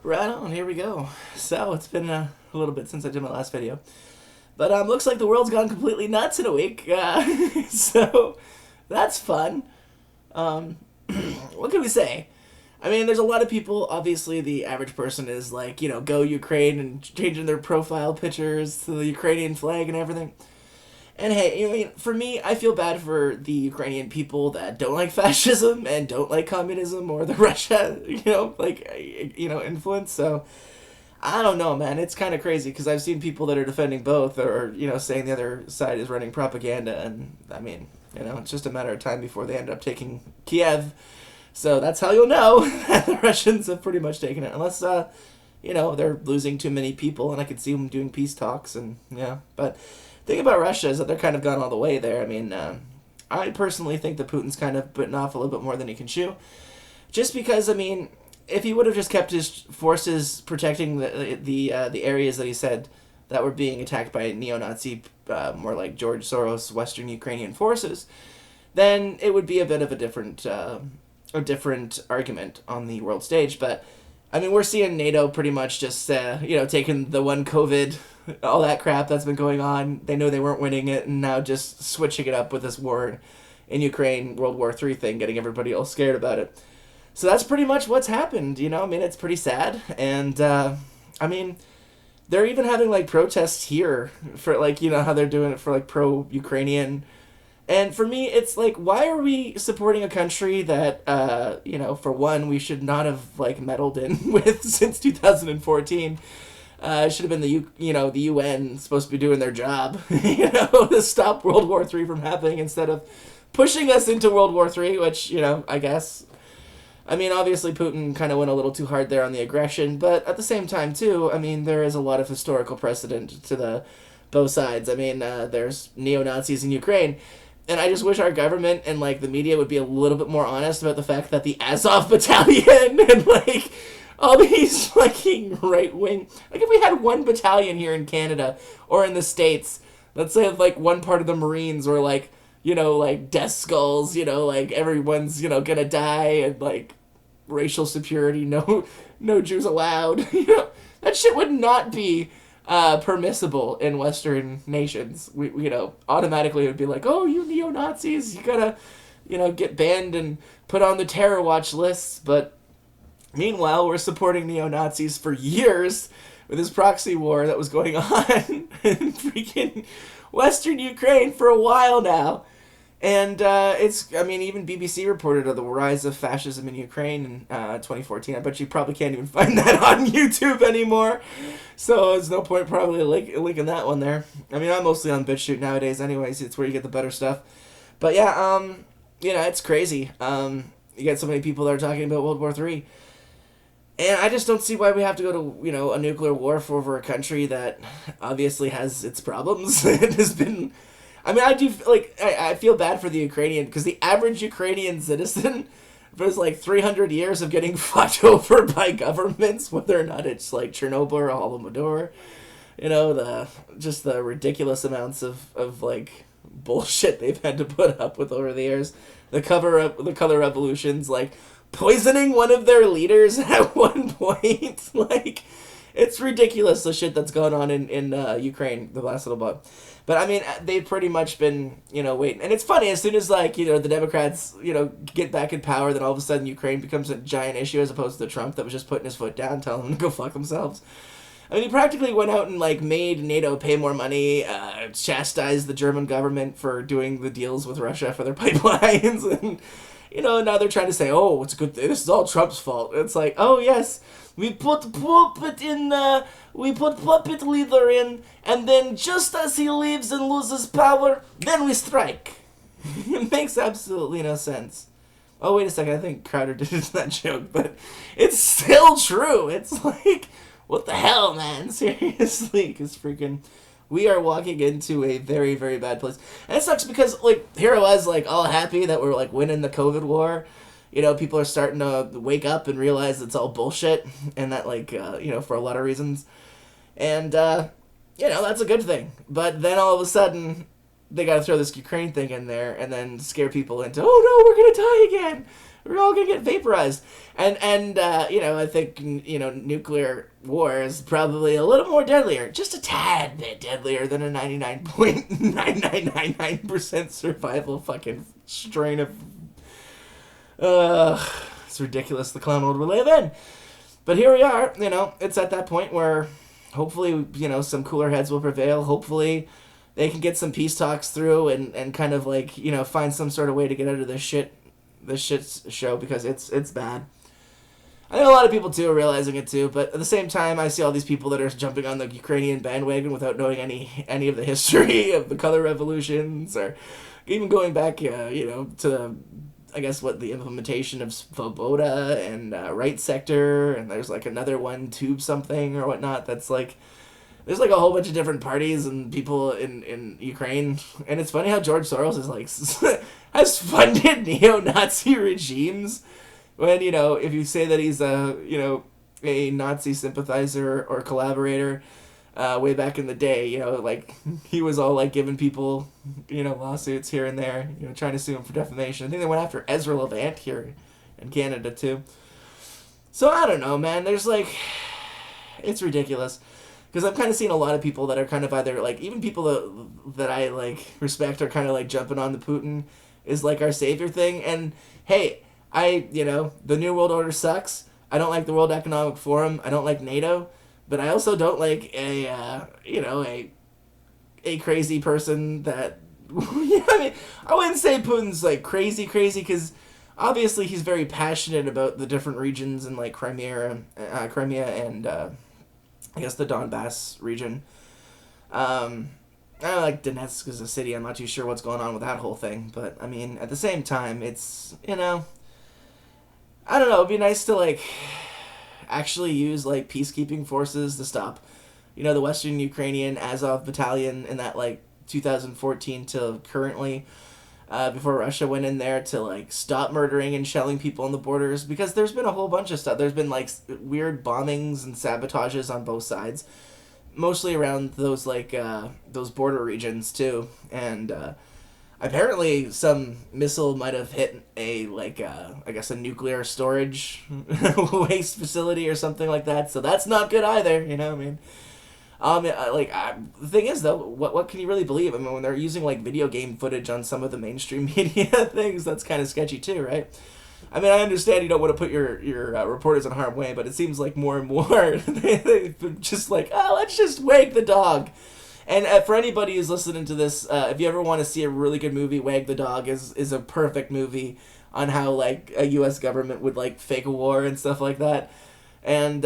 Right on, here we go. So, it's been a little bit since I did my last video. But looks like the world's gone completely nuts in a week. So, that's fun. Um, what can we say? I mean, there's a lot of people, obviously the average person is like, go Ukraine and changing their profile pictures to the Ukrainian flag and everything. And hey, for me, I feel bad for the Ukrainian people that don't like fascism and don't like communism or the Russia, influence. So I don't know, man. It's kind of crazy because I've seen people that are defending both or, saying the other side is running propaganda. And I mean, it's just a matter of time before they end up taking Kiev. So that's how you'll know that the Russians have pretty much taken it. Unless, they're losing too many people and I could see them doing peace talks and, yeah. But the thing about Russia is that they're kind of gone all the way there. I mean, I personally think that Putin's kind of bitten off a little bit more than he can chew. Just because, I mean, if he would have just kept his forces protecting the areas that he said that were being attacked by neo-Nazi, more like George Soros, Western Ukrainian forces, then it would be a bit of a different argument on the world stage. But I mean, we're seeing NATO pretty much just, taking the one COVID, all that crap that's been going on. They know they weren't winning it, and now just switching it up with this war in Ukraine, World War III thing, getting everybody all scared about it. So that's pretty much what's happened, I mean, it's pretty sad. And, I mean, they're even having, protests here for, how they're doing it for, pro-Ukrainian. And for me, it's why are we supporting a country that, for one, we should not have, meddled in with since 2014? It should have been the UN supposed to be doing their job, to stop World War III from happening instead of pushing us into World War III, which, I guess. I mean, obviously Putin kind of went a little too hard there on the aggression, but at the same time, too, I mean, there is a lot of historical precedent to both sides. I mean, there's neo-Nazis in Ukraine. And I just wish our government and, the media would be a little bit more honest about the fact that the Azov Battalion and, all these fucking right-wing... if we had one battalion here in Canada or in the States, let's say, one part of the Marines or, death skulls, everyone's, gonna die and, racial security, no Jews allowed, that shit would not be... permissible in Western nations. We automatically it would be oh, you neo-Nazis, you gotta, get banned and put on the terror watch lists. But meanwhile, we're supporting neo-Nazis for years with this proxy war that was going on in freaking Western Ukraine for a while now. And even BBC reported of the rise of fascism in Ukraine in 2014. I bet you probably can't even find that on YouTube anymore. So there's no point probably linking that one there. I mean, I'm mostly on BitChute nowadays anyways. It's where you get the better stuff. But yeah, it's crazy. You get so many people that are talking about World War III. And I just don't see why we have to go to, a nuclear war for over a country that obviously has its problems. It has been... I mean, I do, I feel bad for the Ukrainian, because the average Ukrainian citizen was 300 years of getting fucked over by governments, whether or not it's Chernobyl or Holodomor, the ridiculous amounts of bullshit they've had to put up with over the years. The color revolutions, poisoning one of their leaders at one point, it's ridiculous the shit that's going on in Ukraine the last little bit. But, I mean, they've pretty much been, waiting. And it's funny, as soon as, the Democrats, get back in power, then all of a sudden Ukraine becomes a giant issue as opposed to Trump that was just putting his foot down, telling them to go fuck themselves. I mean, he practically went out and, made NATO pay more money, chastised the German government for doing the deals with Russia for their pipelines, and, now they're trying to say, oh, it's a good thing. This is all Trump's fault. It's oh, yes. We put puppet leader in, and then just as he leaves and loses power, then we strike. It makes absolutely no sense. Oh, wait a second, I think Crowder did that joke, but it's still true. It's what the hell, man? Seriously, because freaking... we are walking into a very, very bad place. And it sucks because, here I was, all happy that we're, winning the COVID war. People are starting to wake up and realize it's all bullshit, and that, for a lot of reasons. And, that's a good thing. But then all of a sudden, they gotta throw this Ukraine thing in there, and then scare people into, oh no, we're gonna die again! We're all gonna get vaporized. And I think nuclear war is probably a little more deadlier, just a tad bit deadlier than a 99.9999% survival fucking strain of. It's ridiculous, the clown world we live in. But here we are. It's at that point where hopefully some cooler heads will prevail. Hopefully they can get some peace talks through and kind of find some sort of way to get out of this shit show, because it's bad. I think a lot of people too are realizing it too, but at the same time I see all these people that are jumping on the Ukrainian bandwagon without knowing any of the history of the color revolutions, or even going back to I guess the implementation of Svoboda and Right Sector, and there's another one, Tube something or whatnot, that's there's a whole bunch of different parties and people in Ukraine. And it's funny how George Soros is has funded neo-Nazi regimes, when if you say that he's a Nazi sympathizer or collaborator way back in the day, he was all giving people lawsuits here and there, trying to sue him for defamation. I think they went after Ezra Levant here in Canada too. So I don't know, man. There's it's ridiculous. Because I'm kind of seeing a lot of people that are kind of either, even people that I, respect are kind of, jumping on the Putin is, our savior thing. And, hey, the New World Order sucks. I don't like the World Economic Forum. I don't like NATO. But I also don't like a crazy person that... I wouldn't say Putin's, crazy, because obviously he's very passionate about the different regions in, Crimea and... I guess the Donbass region. I like Donetsk as a city. I'm not too sure what's going on with that whole thing. But, at the same time, it's, I don't know. It'd be nice to, actually use, peacekeeping forces to stop, the Western Ukrainian Azov Battalion in that, 2014 till currently, before Russia went in there to, stop murdering and shelling people on the borders, because there's been a whole bunch of stuff. There's been, weird bombings and sabotages on both sides, mostly around those, those border regions, too, and, apparently some missile might have hit a, I guess a nuclear storage waste facility or something like that, so that's not good either, the thing is, though, what can you really believe? When they're using, video game footage on some of the mainstream media things, that's kind of sketchy, too, right? I understand you don't want to put your reporters in harm's way, but it seems like more and more, they've just let's just wag the dog. And for anybody who's listening to this, if you ever want to see a really good movie, Wag the Dog is a perfect movie on how, a U.S. government would, fake a war and stuff like that. And,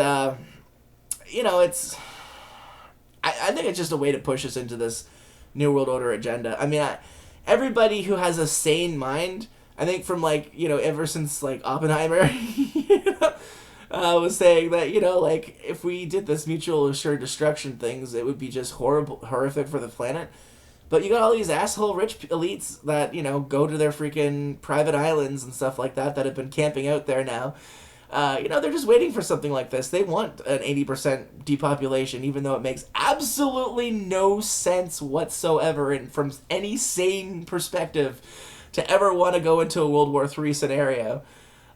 it's... I think it's just a way to push us into this New World Order agenda. Everybody who has a sane mind, I think from, ever since, Oppenheimer, was saying that, if we did this mutual assured destruction things, it would be just horrific for the planet. But you got all these asshole rich elites that, go to their freaking private islands and stuff like that have been camping out there now. They're just waiting for something like this. They want an 80% depopulation, even though it makes absolutely no sense whatsoever, and from any sane perspective, to ever want to go into a World War III scenario.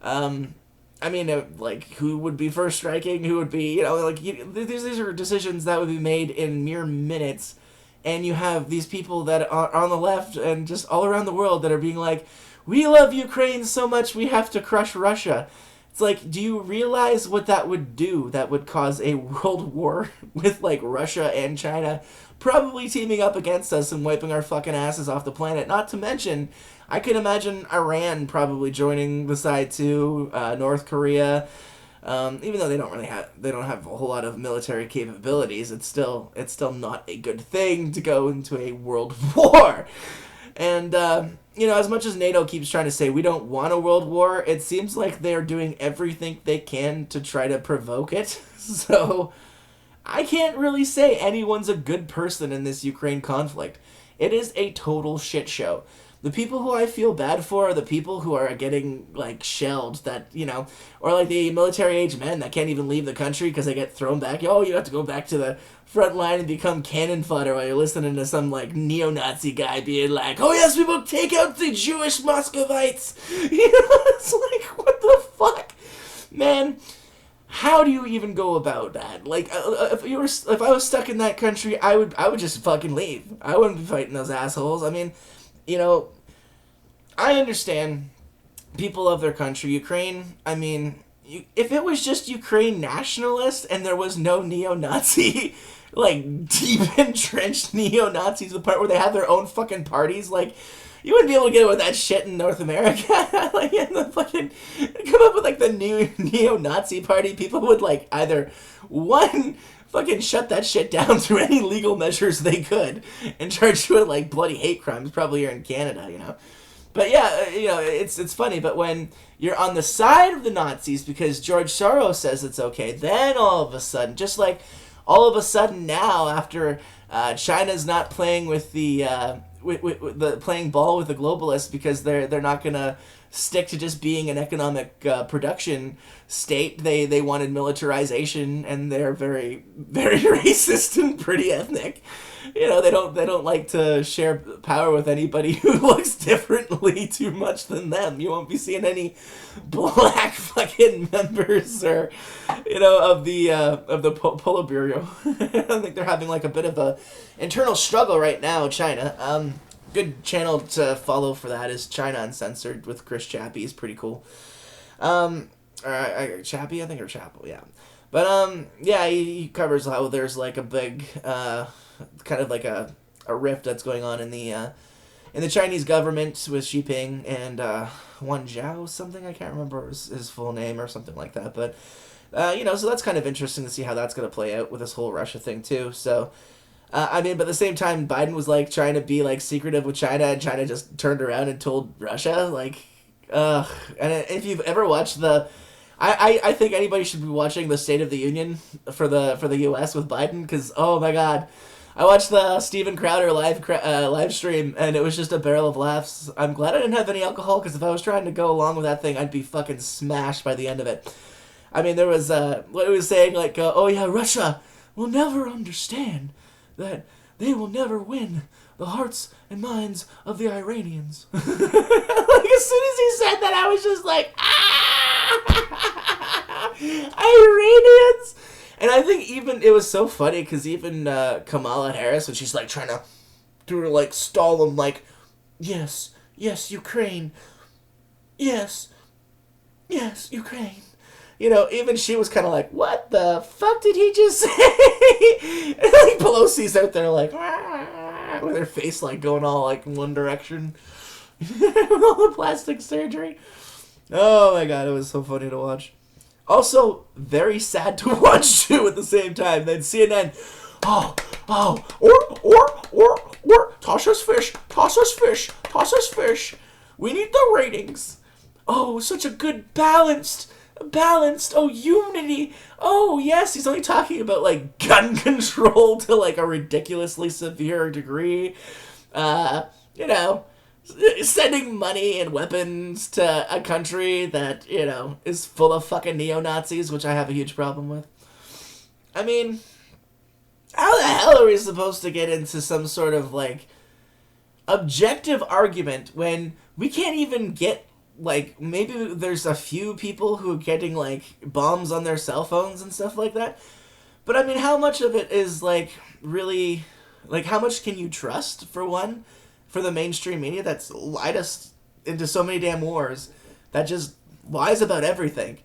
Who would be first striking? Who would be, these are decisions that would be made in mere minutes, and you have these people that are on the left and just all around the world that are being we love Ukraine so much we have to crush Russia. It's do you realize what that would do? That would cause a world war with, Russia and China probably teaming up against us and wiping our fucking asses off the planet. Not to mention, I can imagine Iran probably joining the side too, North Korea. Even though they don't have a whole lot of military capabilities, it's still not a good thing to go into a world war. And, as much as NATO keeps trying to say we don't want a world war, it seems like they're doing everything they can to try to provoke it. So, I can't really say anyone's a good person in this Ukraine conflict. It is a total shit show. The people who I feel bad for are the people who are getting, like, shelled, that, you know, or, like, the military-age men that can't even leave the country because they get thrown back. Oh, you have to go back to the front line and become cannon fodder while you're listening to some, like, neo-Nazi guy being like, oh, yes, we will take out the Jewish Muscovites. You know, it's like, what the fuck? Man, how do you even go about that? Like, if I was stuck in that country, I would just fucking leave. I wouldn't be fighting those assholes. I mean, you know, I understand people of their country. Ukraine, I mean, if it was just Ukraine nationalists and there was no neo-Nazi, like, deep entrenched neo-Nazis, the part where they have their own fucking parties, like, you wouldn't be able to get away with that shit in North America. Like, in the fucking, come up with, like, the new neo-Nazi party, people would, like, either, one, fucking shut that shit down through any legal measures they could and charge you with, like, bloody hate crimes, probably here in Canada, you know. But yeah, you know, it's funny, but when you're on the side of the Nazis because George Soros says it's okay, then all of a sudden, just like all of a sudden now, after China's not playing with the with the playing ball with the globalists because they're not gonna stick to just being an economic production state. They wanted militarization, and they're very, very racist and pretty ethnic. You know, they don't like to share power with anybody who looks differently too much than them. You won't be seeing any black fucking members or, you know, of the Politburo. I think they're having like a bit of a internal struggle right now, China. Good channel to follow for that is China Uncensored with Chris Chappie. He's pretty cool. Chappie, I think, or Chappell, yeah. But, yeah, he covers how there's, like, a big, kind of like a rift that's going on in the Chinese government with Xi Jinping and, Wan Zhao something, I can't remember his full name or something like that, but, you know, so that's kind of interesting to see how that's going to play out with this whole Russia thing, too, so, I mean, but at the same time, Biden was, like, trying to be, like, secretive with China, and China just turned around and told Russia, like, and if you've ever watched I think anybody should be watching the State of the Union for the U.S. with Biden, because, oh my god, I watched the Steven Crowder live stream, and it was just a barrel of laughs. I'm glad I didn't have any alcohol, because if I was trying to go along with that thing, I'd be fucking smashed by the end of it. I mean, there was, what it was saying, like, oh yeah, Russia will never understand that they will never win the hearts and minds of the Iranians. Like, as soon as he said that, I was just like, Iranians! And I think even, it was so funny, because even Kamala Harris, when she's, like, trying to do, like, stall him, like, yes, Ukraine, yes, Ukraine. You know, even she was kind of like, what the fuck did he just say? And, like, Pelosi's out there, like, with her face, like, going all, like, in one direction. With all the plastic surgery. Oh, my God, it was so funny to watch. Also, very sad to watch, too, at the same time. Then CNN, toss us fish. We need the ratings. Oh, such a good balanced, unity. Oh, yes, he's only talking about, like, gun control to, like, a ridiculously severe degree. You know, sending money and weapons to a country that, you know, is full of fucking neo-Nazis, which I have a huge problem with. I mean, how the hell are we supposed to get into some sort of, like, objective argument when we can't even get, like, maybe there's a few people who are getting, like, bombs on their cell phones and stuff like that. But, I mean, how much of it is, like, really, like, how much can you trust, for one, for the mainstream media that's lied us into so many damn wars that just lies about everything?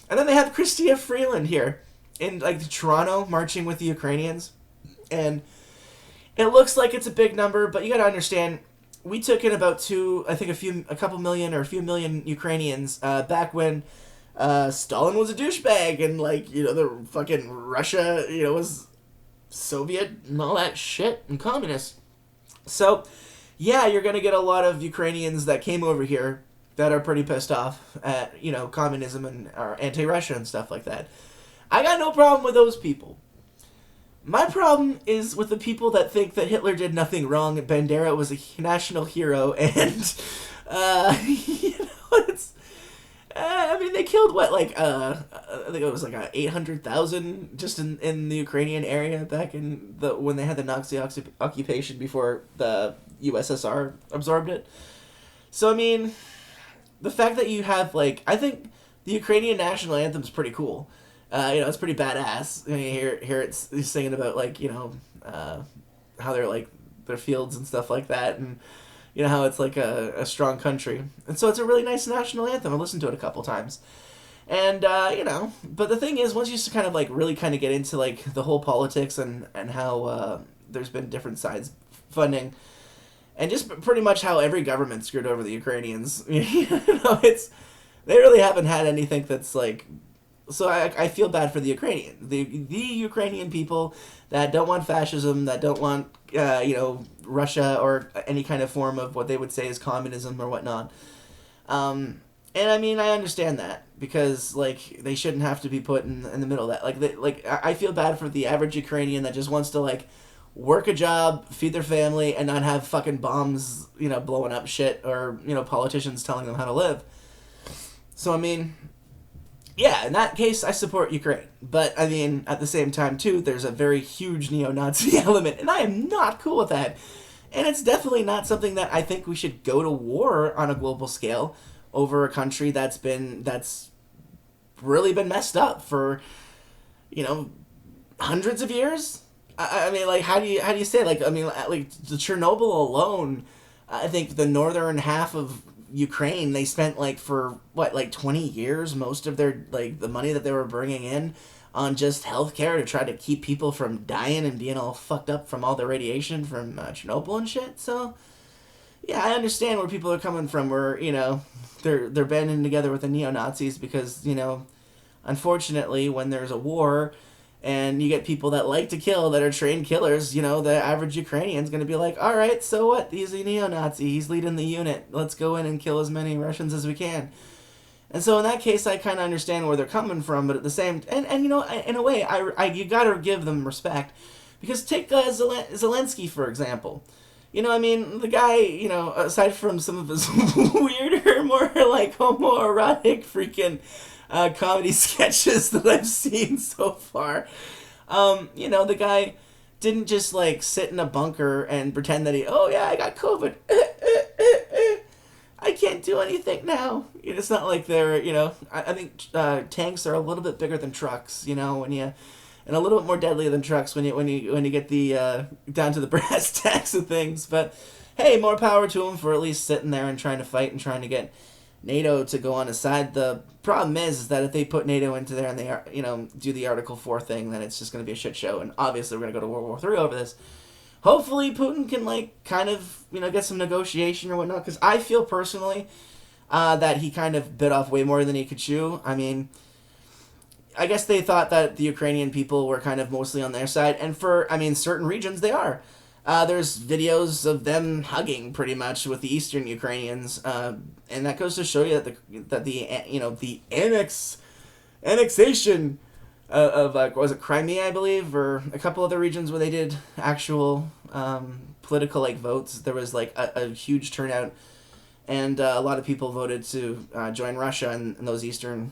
And then they have Chrystia Freeland here in, like, Toronto marching with the Ukrainians. And it looks like it's a big number, but you gotta understand, we took in about a couple million or a few million Ukrainians back when Stalin was a douchebag and, like, you know, the fucking Russia, you know, was Soviet and all that shit and communist. So, yeah, you're going to get a lot of Ukrainians that came over here that are pretty pissed off at, you know, communism and or anti-Russia and stuff like that. I got no problem with those people. My problem is with the people that think that Hitler did nothing wrong. Bandera was a national hero, and it's. I mean, they killed what, like, I think it was like 800,000 just in the Ukrainian area back in when they had the Nazi occupation before the USSR absorbed it. So I mean, the fact that you have, like, I think the Ukrainian national anthem is pretty cool. It's pretty badass. I mean, here it's singing about, like, how they're, like, their fields and stuff like that, and how it's like a strong country. And so it's a really nice national anthem. I listened to it a couple times. And, but the thing is, once you kind of, like, really kind of get into, like, the whole politics and how there's been different sides funding, and just pretty much how every government screwed over the Ukrainians, they really haven't had anything that's, like, so I feel bad for the Ukrainian people that don't want fascism, that don't want, Russia or any kind of form of what they would say is communism or whatnot. And I mean, I understand that because, like, they shouldn't have to be put in the middle of that. Like, I feel bad for the average Ukrainian that just wants to, like, work a job, feed their family, and not have fucking bombs, blowing up shit or, politicians telling them how to live. So, I mean, yeah, in that case, I support Ukraine. But, I mean, at the same time, too, there's a very huge neo-Nazi element, and I am not cool with that. And it's definitely not something that I think we should go to war on a global scale over a country that's really been messed up for, hundreds of years. I mean, like, how do you say, like, I mean, like, the Chernobyl alone, I think the northern half of Ukraine, they spent, like, for, 20 years, most of their, like, the money that they were bringing in on just healthcare to try to keep people from dying and being all fucked up from all the radiation from Chernobyl and shit. So, yeah, I understand where people are coming from, where, they're banding together with the neo-Nazis because, unfortunately, when there's a war and you get people that like to kill, that are trained killers, the average Ukrainian's going to be like, all right, so what? He's a neo-Nazi. He's leading the unit. Let's go in and kill as many Russians as we can. And so in that case, I kind of understand where they're coming from, but at the same... And in a way, you got to give them respect. Because take Zelensky, for example. I mean, the guy, aside from some of his weirder, more, like, homoerotic freaking comedy sketches that I've seen so far, the guy didn't just, like, sit in a bunker and pretend that I got COVID. I can't do anything now. It's not like they're, I think tanks are a little bit bigger than trucks, and a little bit more deadly than trucks when you get the down to the brass tacks of things. But hey, more power to them for at least sitting there and trying to fight and trying to get NATO to go on his side. The problem is that if they put NATO into there and they do the Article 4 thing, then it's just going to be a shit show. And obviously we're going to go to World War 3 over this. Hopefully Putin can, like, kind of, get some negotiation or whatnot, because I feel personally that he kind of bit off way more than he could chew. I mean, I guess they thought that the Ukrainian people were kind of mostly on their side, and for, certain regions they are. There's videos of them hugging pretty much with the Eastern Ukrainians, and that goes to show you that the annexation of what was it, Crimea, I believe, or a couple other regions where they did actual political, like, votes. There was, like, a huge turnout, and a lot of people voted to join Russia in those eastern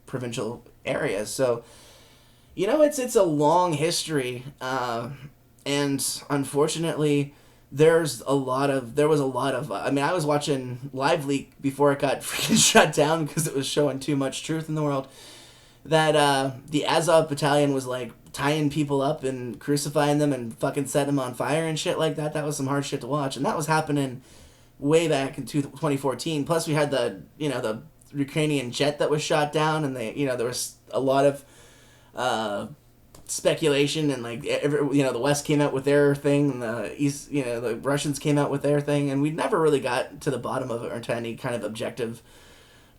provincial areas. So, it's a long history, and unfortunately, there was a lot of. I was watching Live Leak before it got freaking shut down because it was showing too much truth in the world. That the Azov battalion was, like, tying people up and crucifying them and fucking setting them on fire and shit like that. That was some hard shit to watch, and that was happening way back in 2014. Plus, we had the Ukrainian jet that was shot down, and there was a lot of speculation, and, like, the West came out with their thing, and the East, the Russians came out with their thing, and we never really got to the bottom of it or to any kind of objective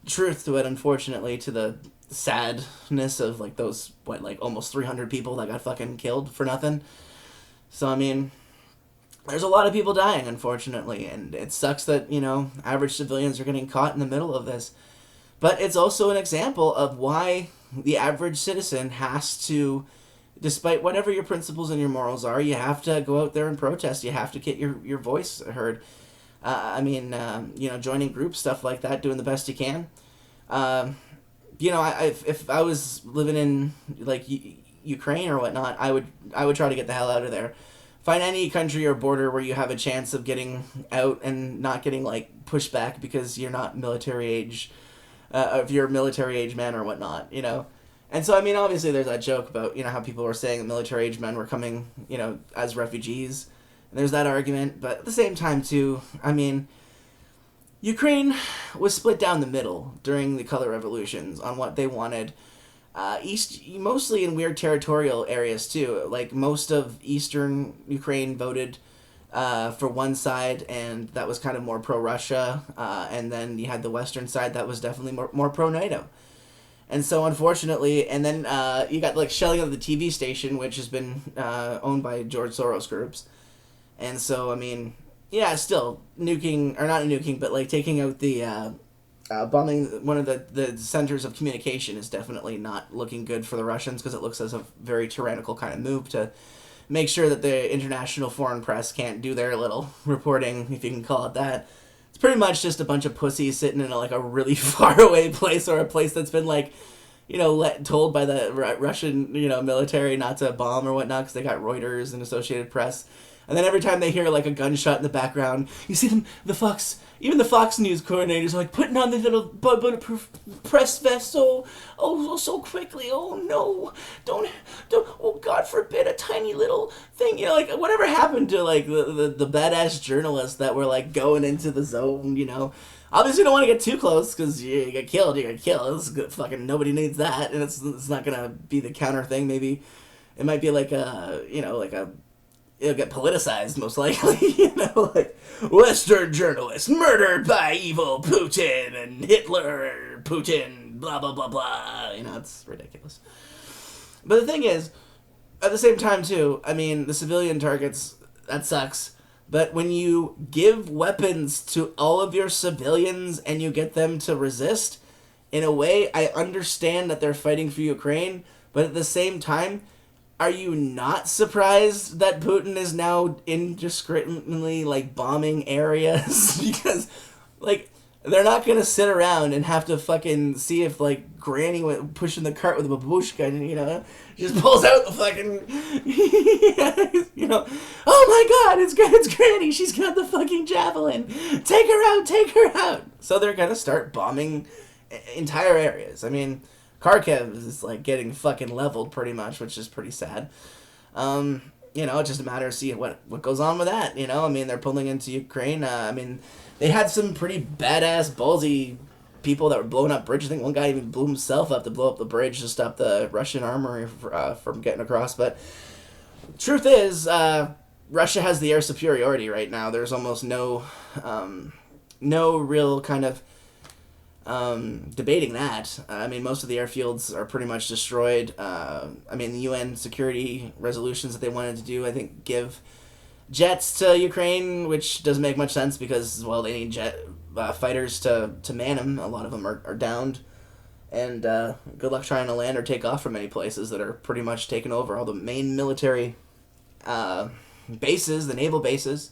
truth to it, unfortunately, to the sadness of, like, those, almost 300 people that got fucking killed for nothing. So, I mean, there's a lot of people dying, unfortunately, and it sucks that, average civilians are getting caught in the middle of this. But it's also an example of why the average citizen has to despite whatever your principles and your morals are, you have to go out there and protest. You have to get your voice heard. Joining groups, stuff like that, doing the best you can. If I was living in like Ukraine or whatnot, I would try to get the hell out of there. Find any country or border where you have a chance of getting out and not getting like pushed back because you're not military age, if you're a military age man or whatnot, And so, I mean, obviously there's that joke about, how people were saying that military age men were coming, as refugees. And there's that argument. But at the same time, too, I mean, Ukraine was split down the middle during the color revolutions on what they wanted. Mostly in weird territorial areas, too. Like, most of eastern Ukraine voted for one side, and that was kind of more pro-Russia. And then you had the western side that was definitely more pro-NATO. And so, unfortunately, and then you got, like, shelling of the TV station, which has been owned by George Soros groups. And so, I mean, yeah, still, nuking, or not nuking, but, like, taking out the, bombing one of the centers of communication is definitely not looking good for the Russians, because it looks as a very tyrannical kind of move to make sure that the international foreign press can't do their little reporting, if you can call it that. It's pretty much just a bunch of pussies sitting in a really far away place, or a place that's been told by the Russian military not to bomb or whatnot because they got Reuters and Associated Press. And then every time they hear a gunshot in the background, you see them, even the Fox News coordinators are putting on the little bulletproof press vest so quickly. Oh no, don't, oh God forbid, a tiny little thing. Whatever happened to the badass journalists that were going into the zone, Obviously, you don't want to get too close because you get killed. It's good, fucking nobody needs that, and it's not gonna be the counter thing. Maybe it might be it'll get politicized, most likely, Western journalists murdered by evil Putin and Hitler, Putin, blah, blah, blah, blah. It's ridiculous. But the thing is, at the same time, too, I mean, the civilian targets, that sucks. But when you give weapons to all of your civilians and you get them to resist, in a way, I understand that they're fighting for Ukraine, but at the same time, are you not surprised that Putin is now indiscriminately, bombing areas? Because, they're not going to sit around and have to fucking see if, Granny pushing the cart with a babushka and, just pulls out the fucking, oh my God, it's Granny, she's got the fucking javelin. Take her out. So they're going to start bombing entire areas. I mean, Kharkiv is getting fucking leveled pretty much, which is pretty sad. It's just a matter of seeing what goes on with that. I mean, they're pulling into Ukraine. They had some pretty badass, ballsy people that were blowing up bridges. I think one guy even blew himself up to blow up the bridge to stop the Russian armory from getting across. But truth is, Russia has the air superiority right now. There's almost no real kind of debating that. Most of the airfields are pretty much destroyed. The UN security resolutions that they wanted to do, I think, give jets to Ukraine, which doesn't make much sense because, well, they need jet fighters to man them. A lot of them are downed. And good luck trying to land or take off from many places that are pretty much taken over. All the main military bases, the naval bases,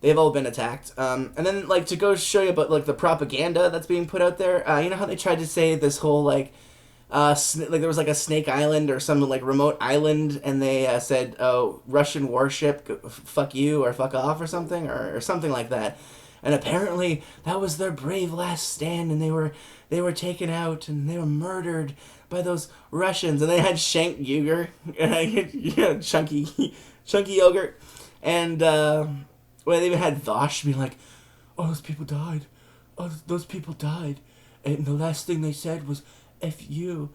they've all been attacked. And then, to go show you about, the propaganda that's being put out there, you know how they tried to say this whole, there was, a Snake Island or some, remote island, and they said, oh, Russian warship, fuck you, or fuck off, or something, or something like that. And apparently, that was their brave last stand, and they were taken out, and they were murdered by those Russians, and they had Shank Yogurt, chunky yogurt, and, well, they even had Vosh be like, oh, those people died. Oh, those people died. And the last thing they said was, F you,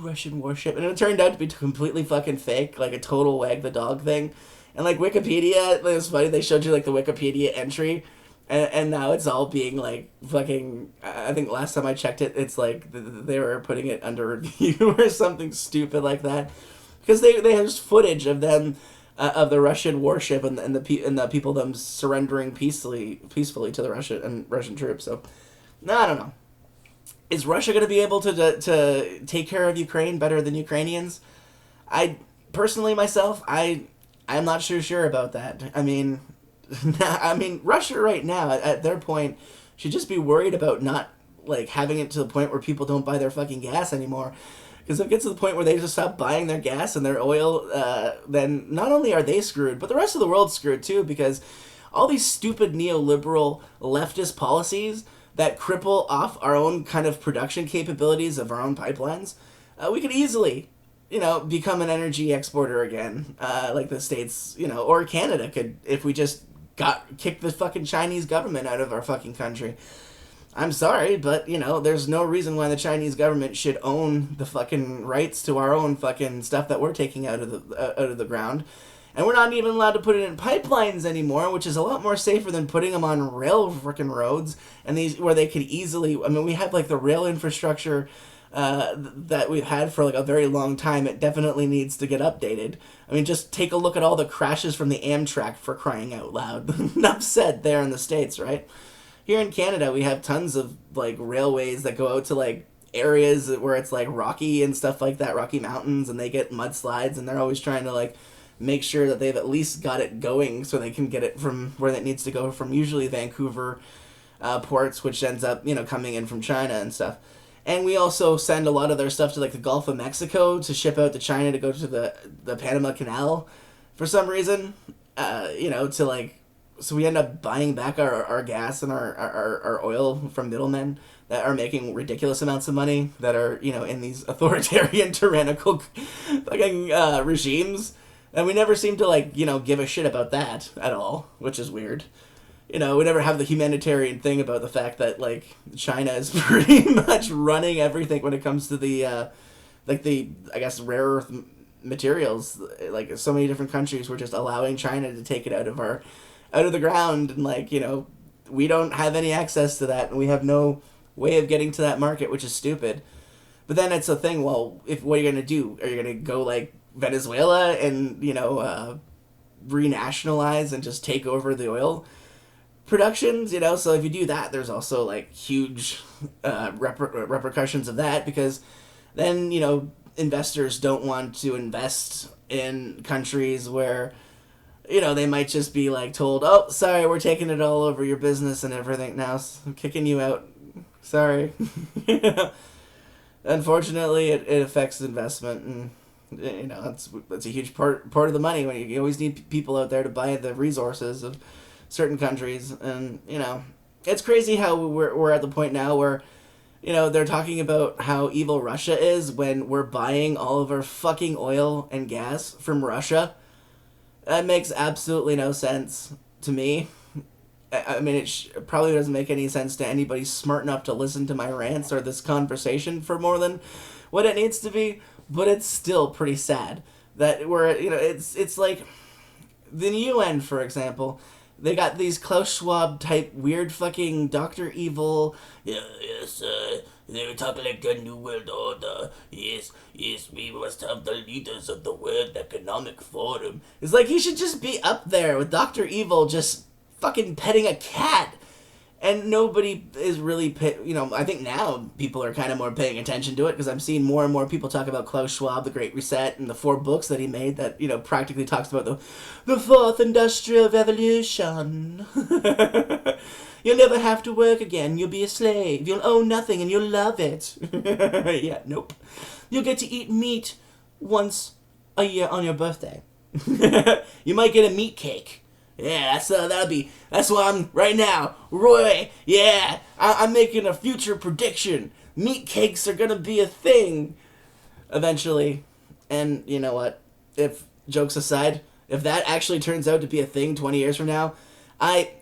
Russian warship. And it turned out to be completely fucking fake, a total wag the dog thing. And, Wikipedia, it was funny, they showed you, the Wikipedia entry. And now it's all being, fucking, I think last time I checked it, it's they were putting it under review or something stupid like that. Because they have just footage of them, of the Russian warship and the people them surrendering peacefully to the Russian troops. So, no, I don't know. Is Russia going to be able to take care of Ukraine better than Ukrainians? I personally myself, I'm not sure about that. I mean, Russia right now at their point should just be worried about not like having it to the point where people don't buy their fucking gas anymore. Because if it gets to the point where they just stop buying their gas and their oil, then not only are they screwed, but the rest of the world's screwed too, because all these stupid neoliberal leftist policies that cripple off our own kind of production capabilities of our own pipelines, we could easily, become an energy exporter again, like the States, or Canada could, if we just kicked the fucking Chinese government out of our fucking country. I'm sorry, but, there's no reason why the Chinese government should own the fucking rights to our own fucking stuff that we're taking out of the ground. And we're not even allowed to put it in pipelines anymore, which is a lot more safer than putting them on rail frickin' roads, and these where they could easily, we have like the rail infrastructure that we've had for like a very long time. It definitely needs to get updated. Just take a look at all the crashes from the Amtrak, for crying out loud. Enough said there in the States, right? Here in Canada, we have tons of like railways that go out to like areas where it's like rocky and stuff like that, Rocky Mountains, and they get mudslides, and they're always trying to like make sure that they've at least got it going so they can get it from where it needs to go, from usually Vancouver ports, which ends up, coming in from China and stuff. And we also send a lot of their stuff to like the Gulf of Mexico to ship out to China to go to the Panama Canal for some reason, to like, so we end up buying back our gas and our oil from middlemen that are making ridiculous amounts of money, that are, in these authoritarian, tyrannical fucking regimes. And we never seem to, like, give a shit about that at all, which is weird. We never have the humanitarian thing about the fact that, like, China is pretty much running everything when it comes to the, I guess, rare earth materials. Like, so many different countries were just allowing China to take it out of the ground, and, like, we don't have any access to that, and we have no way of getting to that market, which is stupid. But then it's a thing, well, what are you going to do? Are you going to go, like, Venezuela and, renationalize and just take over the oil productions, So if you do that, there's also, like, huge repercussions of that, because then, investors don't want to invest in countries where, they might just be, like, told, oh, sorry, we're taking it all over your business and everything now, so I'm kicking you out. Sorry. Unfortunately, it affects investment, and that's a huge part of the money. When you always need people out there to buy the resources of certain countries, and it's crazy how we're at the point now where they're talking about how evil Russia is when we're buying all of our fucking oil and gas from Russia. That makes absolutely no sense to me. It probably doesn't make any sense to anybody smart enough to listen to my rants or this conversation for more than what it needs to be, but it's still pretty sad that it's like the UN, for example. They got these Klaus Schwab type weird fucking Dr. Evil. Yes, they were talking like a new world order. Yes, we must have the leaders of the World Economic Forum. It's like he should just be up there with Dr. Evil just fucking petting a cat. And nobody is really, I think now people are kind of more paying attention to it, because I'm seeing more and more people talk about Klaus Schwab, The Great Reset, and the 4 books that he made that, practically talks about the 4th Industrial Revolution. You'll never have to work again. You'll be a slave. You'll own nothing and you'll love it. Yeah, nope. You'll get to eat meat once a year on your birthday. You might get a meat cake. Yeah, that's what I'm, right now, Roy, yeah, I'm making a future prediction. Meat cakes are gonna be a thing, eventually. And you know what, jokes aside, if that actually turns out to be a thing 20 years from now,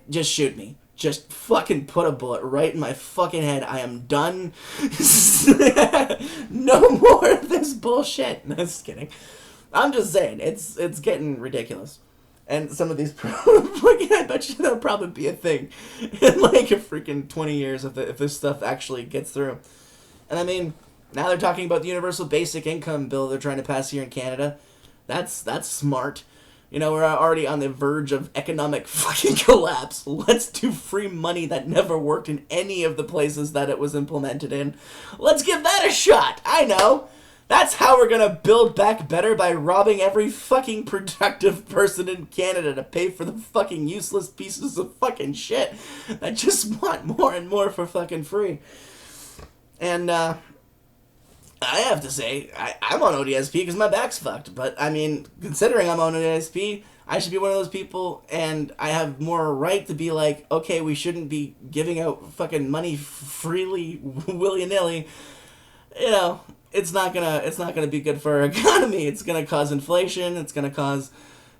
just shoot me. Just fucking put a bullet right in my fucking head. I am done. No more of this bullshit. No, just kidding. I'm just saying, it's getting ridiculous. And some of these, I bet you that'll probably be a thing in like a freaking 20 years if this stuff actually gets through. And now they're talking about the universal basic income bill they're trying to pass here in Canada. That's smart. We're already on the verge of economic fucking collapse. Let's do free money that never worked in any of the places that it was implemented in. Let's give that a shot. I know. That's how we're gonna build back better, by robbing every fucking productive person in Canada to pay for the fucking useless pieces of fucking shit that just want more and more for fucking free. And I have to say, I'm on ODSP because my back's fucked. But I mean, considering I'm on ODSP, I should be one of those people, and I have more right to be like, okay, we shouldn't be giving out fucking money freely, willy-nilly. You know, it's not gonna be good for our economy. It's gonna cause inflation. It's gonna cause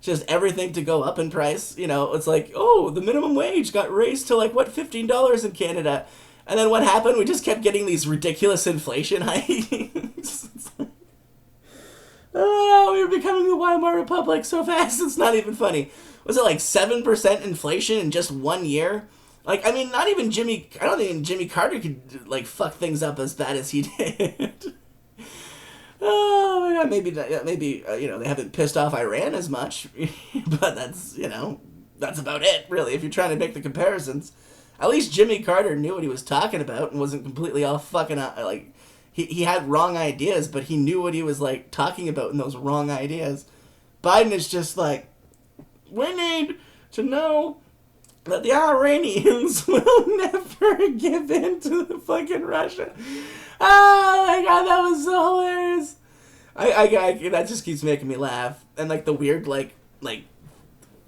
just everything to go up in price. You know, it's like, oh, the minimum wage got raised to like what, $15 in Canada, and then what happened? We just kept getting these ridiculous inflation hikes. Oh, we were becoming the Weimar Republic so fast, it's not even funny. Was it like 7% inflation in just 1 year? Like, I mean, I don't think Jimmy Carter could, like, fuck things up as bad as he did. Oh, my God, maybe you know, they haven't pissed off Iran as much, but that's, you know, that's about it, really, if you're trying to make the comparisons. At least Jimmy Carter knew what he was talking about and wasn't completely all fucking, like, he had wrong ideas, but he knew what he was, like, talking about in those wrong ideas. Biden is just like, we need to know that the Iranians will never give in to the fucking Russia. Oh my God, that was so hilarious. I that just keeps making me laugh. And like the weird like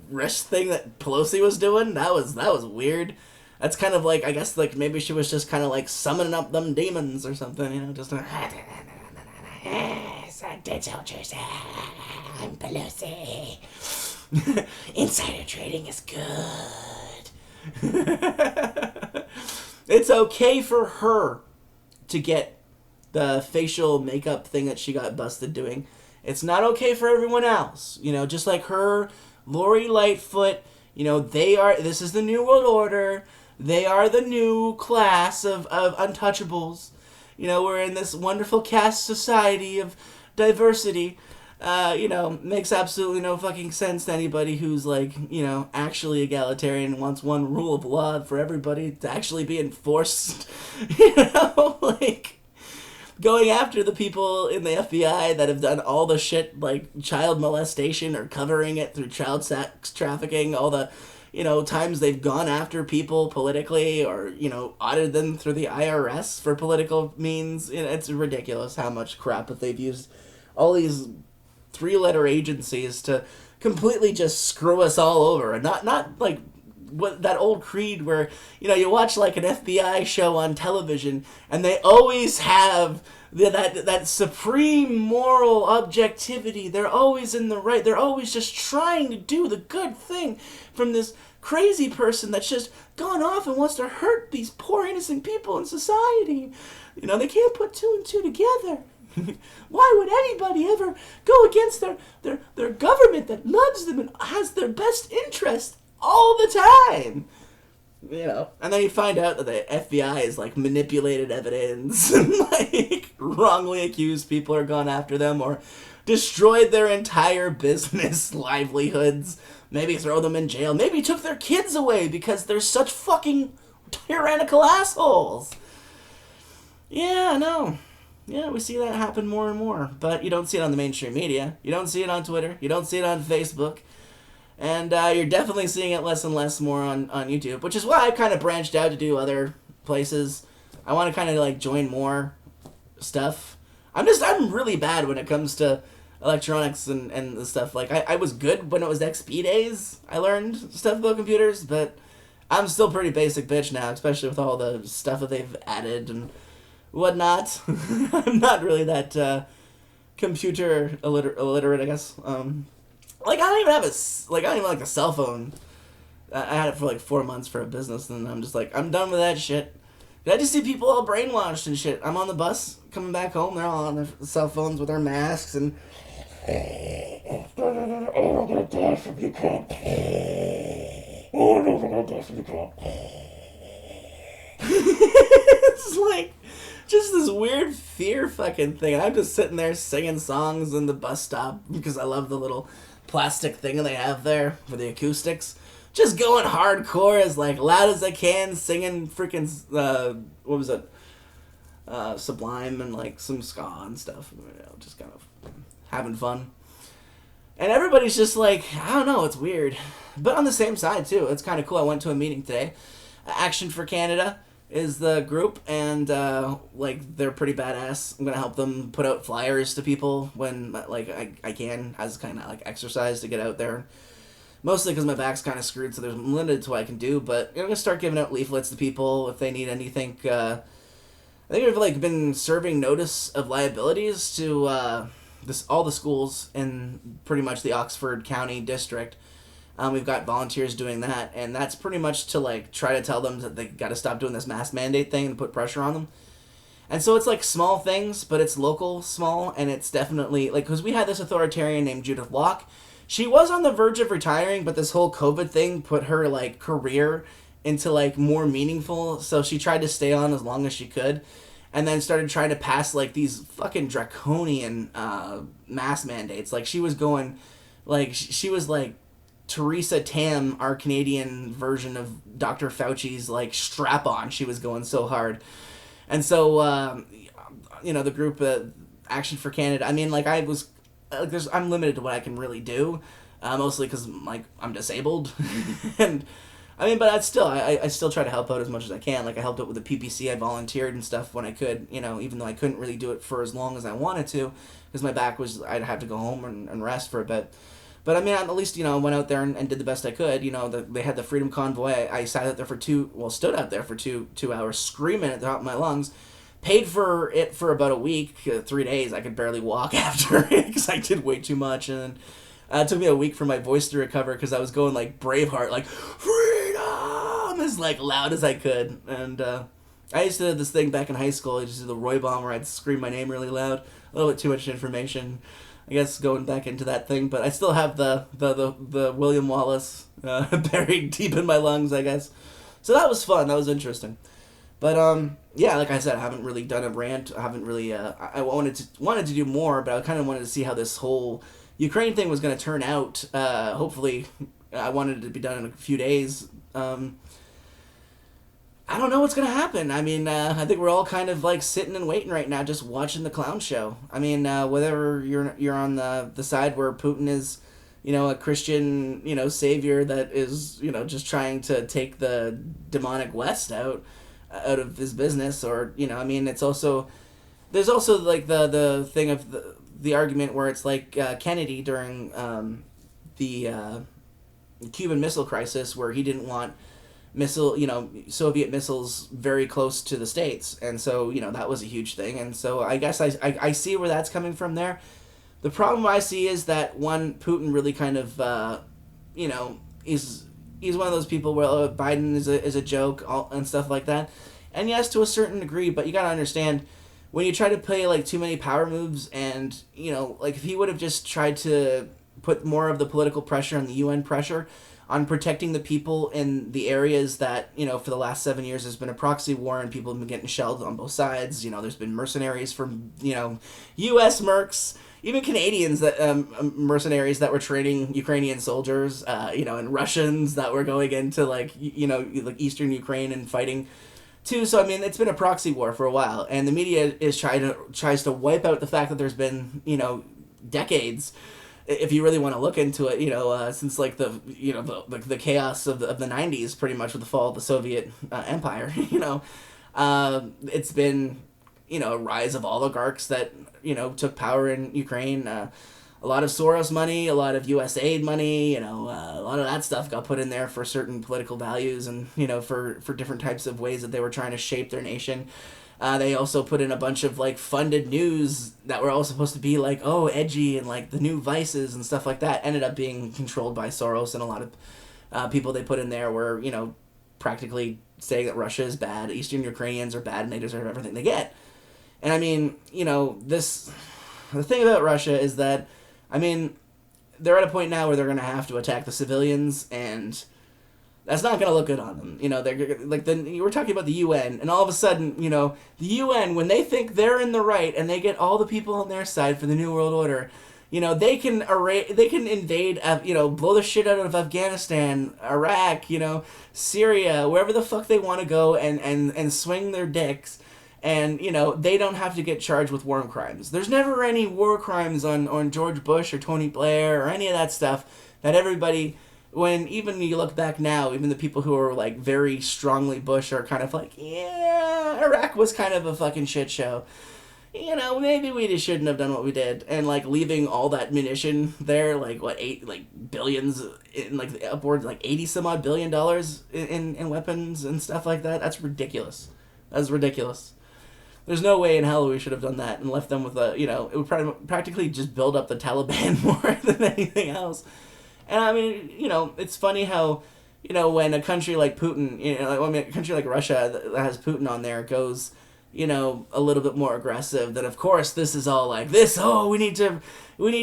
wrist thing that Pelosi was doing, that was weird. That's kind of like, I guess like maybe she was just kind of like summoning up them demons or something, you know, just yes, I did tell you so. I'm Pelosi. Insider trading is good. It's okay for her to get the facial makeup thing that she got busted doing. It's not okay for everyone else. You know, just like her, Lori Lightfoot, you know, this is the new world order. They are the new class of untouchables. You know, we're in this wonderful caste society of diversity. You know, makes absolutely no fucking sense to anybody who's like, you know, actually egalitarian and wants one rule of law for everybody to actually be enforced. You know, like going after the people in the FBI that have done all the shit like child molestation or covering it through child sex trafficking, all the, you know, times they've gone after people politically or, you know, audited them through the IRS for political means. You know, it's ridiculous how much crap that they've used all these three-letter agencies to completely just screw us all over. And not like what that old creed where, you know, you watch like an FBI show on television and they always have that supreme moral objectivity. They're always in the right. They're always just trying to do the good thing from this crazy person that's just gone off and wants to hurt these poor innocent people in society. You know, they can't put two and two together. Why would anybody ever go against their government that loves them and has their best interest all the time? You know, and then you find out that the FBI is like manipulated evidence and like wrongly accused people or gone after them or destroyed their entire business livelihoods. Maybe throw them in jail. Maybe took their kids away because they're such fucking tyrannical assholes. Yeah, no. Yeah, we see that happen more and more. But you don't see it on the mainstream media. You don't see it on Twitter. You don't see it on Facebook. And you're definitely seeing it less and less more on YouTube. Which is why I kind of branched out to do other places. I want to kind of like join more stuff. I'm really bad when it comes to electronics and the stuff. Like, I was good when it was XP days. I learned stuff about computers. But I'm still pretty basic bitch now. Especially with all the stuff that they've added and whatnot. I'm not really that computer illiterate, I guess. Like I don't even like a cell phone. I had it for like 4 months for a business, and I'm just like, I'm done with that shit. I just see people all brainwashed and shit. I'm on the bus coming back home. They're all on their cell phones with their masks and. It's like just this weird fear fucking thing. And I'm just sitting there singing songs in the bus stop because I love the little plastic thing they have there for the acoustics. Just going hardcore as like loud as I can, singing freaking what was it? Sublime and like some ska and stuff. You know, just kind of having fun. And everybody's just like, I don't know, it's weird. But on the same side, too, it's kind of cool. I went to a meeting today. Action for Canada is the group, and, like, they're pretty badass. I'm going to help them put out flyers to people when, like, I can, as kind of, like, exercise to get out there. Mostly because my back's kind of screwed, so there's limited to what I can do. But I'm going to start giving out leaflets to people if they need anything. I think I've, like, been serving notice of liabilities to, all the schools in pretty much the Oxford County district. We've got volunteers doing that, and that's pretty much to like try to tell them that they got to stop doing this mask mandate thing and put pressure on them. And so it's like small things, but it's local small, and it's definitely like, because we had this authoritarian named Judith Locke. She was on the verge of retiring, but this whole COVID thing put her like career into like more meaningful, so she tried to stay on as long as she could. And then started trying to pass, like, these fucking draconian mask mandates. Like, she was going, like, she was, like, Theresa Tam, our Canadian version of Dr. Fauci's, like, strap-on. She was going so hard. And so, you know, the group, Action for Canada, I mean, like, I'm limited to what I can really do. Mostly because, like, I'm disabled. And... I mean, but I still try to help out as much as I can. Like, I helped out with the PPC. I volunteered and stuff when I could, you know, even though I couldn't really do it for as long as I wanted to, because my back was, I'd have to go home and rest for a bit. But, I mean, at least, you know, I went out there and did the best I could. You know, they had the Freedom Convoy. I sat out there for stood out there for two hours, screaming at the top of my lungs. Paid for it for about a week, 3 days. I could barely walk after it, because I did way too much, and... it took me a week for my voice to recover because I was going like Braveheart, like, freedom, as like loud as I could. And I used to do this thing back in high school. I used to do the Roy bomb where I'd scream my name really loud. A little bit too much information, I guess, going back into that thing. But I still have the William Wallace buried deep in my lungs, I guess. So that was fun. That was interesting. But yeah, like I said, I haven't really done a rant. I haven't really. I wanted to do more, but I kind of wanted to see how this whole Ukraine thing was going to turn out. Hopefully, I wanted it to be done in a few days. I don't know what's going to happen. I mean, I think we're all kind of like sitting and waiting right now, just watching the clown show. I mean, whether you're on the side where Putin is, you know, a Christian, you know, savior that is, you know, just trying to take the demonic West out of his business, or, you know, I mean, there's also like the thing of the argument where it's like Kennedy during the Cuban Missile Crisis, where he didn't want Soviet missiles very close to the States, and so, you know, that was a huge thing. And so I guess I see where that's coming from there. The problem I see is that, one, Putin really kind of you know, he's one of those people where Biden is a joke and stuff like that. And yes, to a certain degree, but you gotta understand, when you try to play like too many power moves, and, you know, like if he would have just tried to put more of the political pressure and the UN pressure on protecting the people in the areas that, you know, for the last 7 years there's been a proxy war and people have been getting shelled on both sides. You know, there's been mercenaries from, you know, U.S. mercs, even Canadians that mercenaries that were training Ukrainian soldiers, you know, and Russians that were going into like, you know, like Eastern Ukraine and fighting too. So I mean, it's been a proxy war for a while, and the media tries to wipe out the fact that there's been, you know, decades, if you really want to look into it, you know, since like the chaos of the 90s, pretty much with the fall of the Soviet Empire. You know, it's been, you know, a rise of oligarchs that, you know, took power in Ukraine. A lot of Soros money, a lot of US aid money, you know, a lot of that stuff got put in there for certain political values and, you know, for different types of ways that they were trying to shape their nation. They also put in a bunch of, like, funded news that were all supposed to be, like, oh, edgy, and, like, the new vices and stuff like that ended up being controlled by Soros, and a lot of people they put in there were, you know, practically saying that Russia is bad, Eastern Ukrainians are bad, and they deserve everything they get. And, I mean, you know, the thing about Russia is that, I mean, they're at a point now where they're going to have to attack the civilians, and that's not going to look good on them. You know, they're like, you were talking about the UN, and all of a sudden, you know, the UN, when they think they're in the right and they get all the people on their side for the New World Order, you know, they can invade, you know, blow the shit out of Afghanistan, Iraq, you know, Syria, wherever the fuck they want to go, and swing their dicks. And, they don't have to get charged with war crimes. There's never any war crimes on George Bush or Tony Blair or any of that stuff that everybody, when even you look back now, even the people who are, like, very strongly Bush are kind of like, yeah, Iraq was kind of a fucking shit show. Maybe we just shouldn't have done what we did. And, like, leaving all that munition there, like, billions, in, like, upwards, like, 80 some odd $billion in weapons and stuff like that. That's ridiculous. That's ridiculous. There's no way in hell we should have done that and left them with it would practically just build up the Taliban more than anything else. And I mean, it's funny how, when a country like Putin, a country like Russia that has Putin on there goes, a little bit more aggressive, then of course this is all like this, we need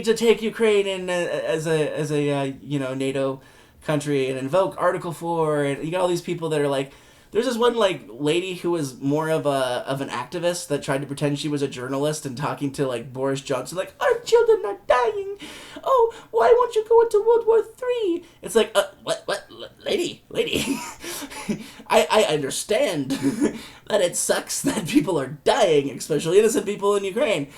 to take Ukraine in as a NATO country and invoke Article 4, and you got all these people that are like, there's this one, like, lady who was more of an activist that tried to pretend she was a journalist and talking to, like, Boris Johnson, like, our children are dying. Oh, why won't you go into World War III? It's like, what, lady. I understand that it sucks that people are dying, especially innocent people in Ukraine.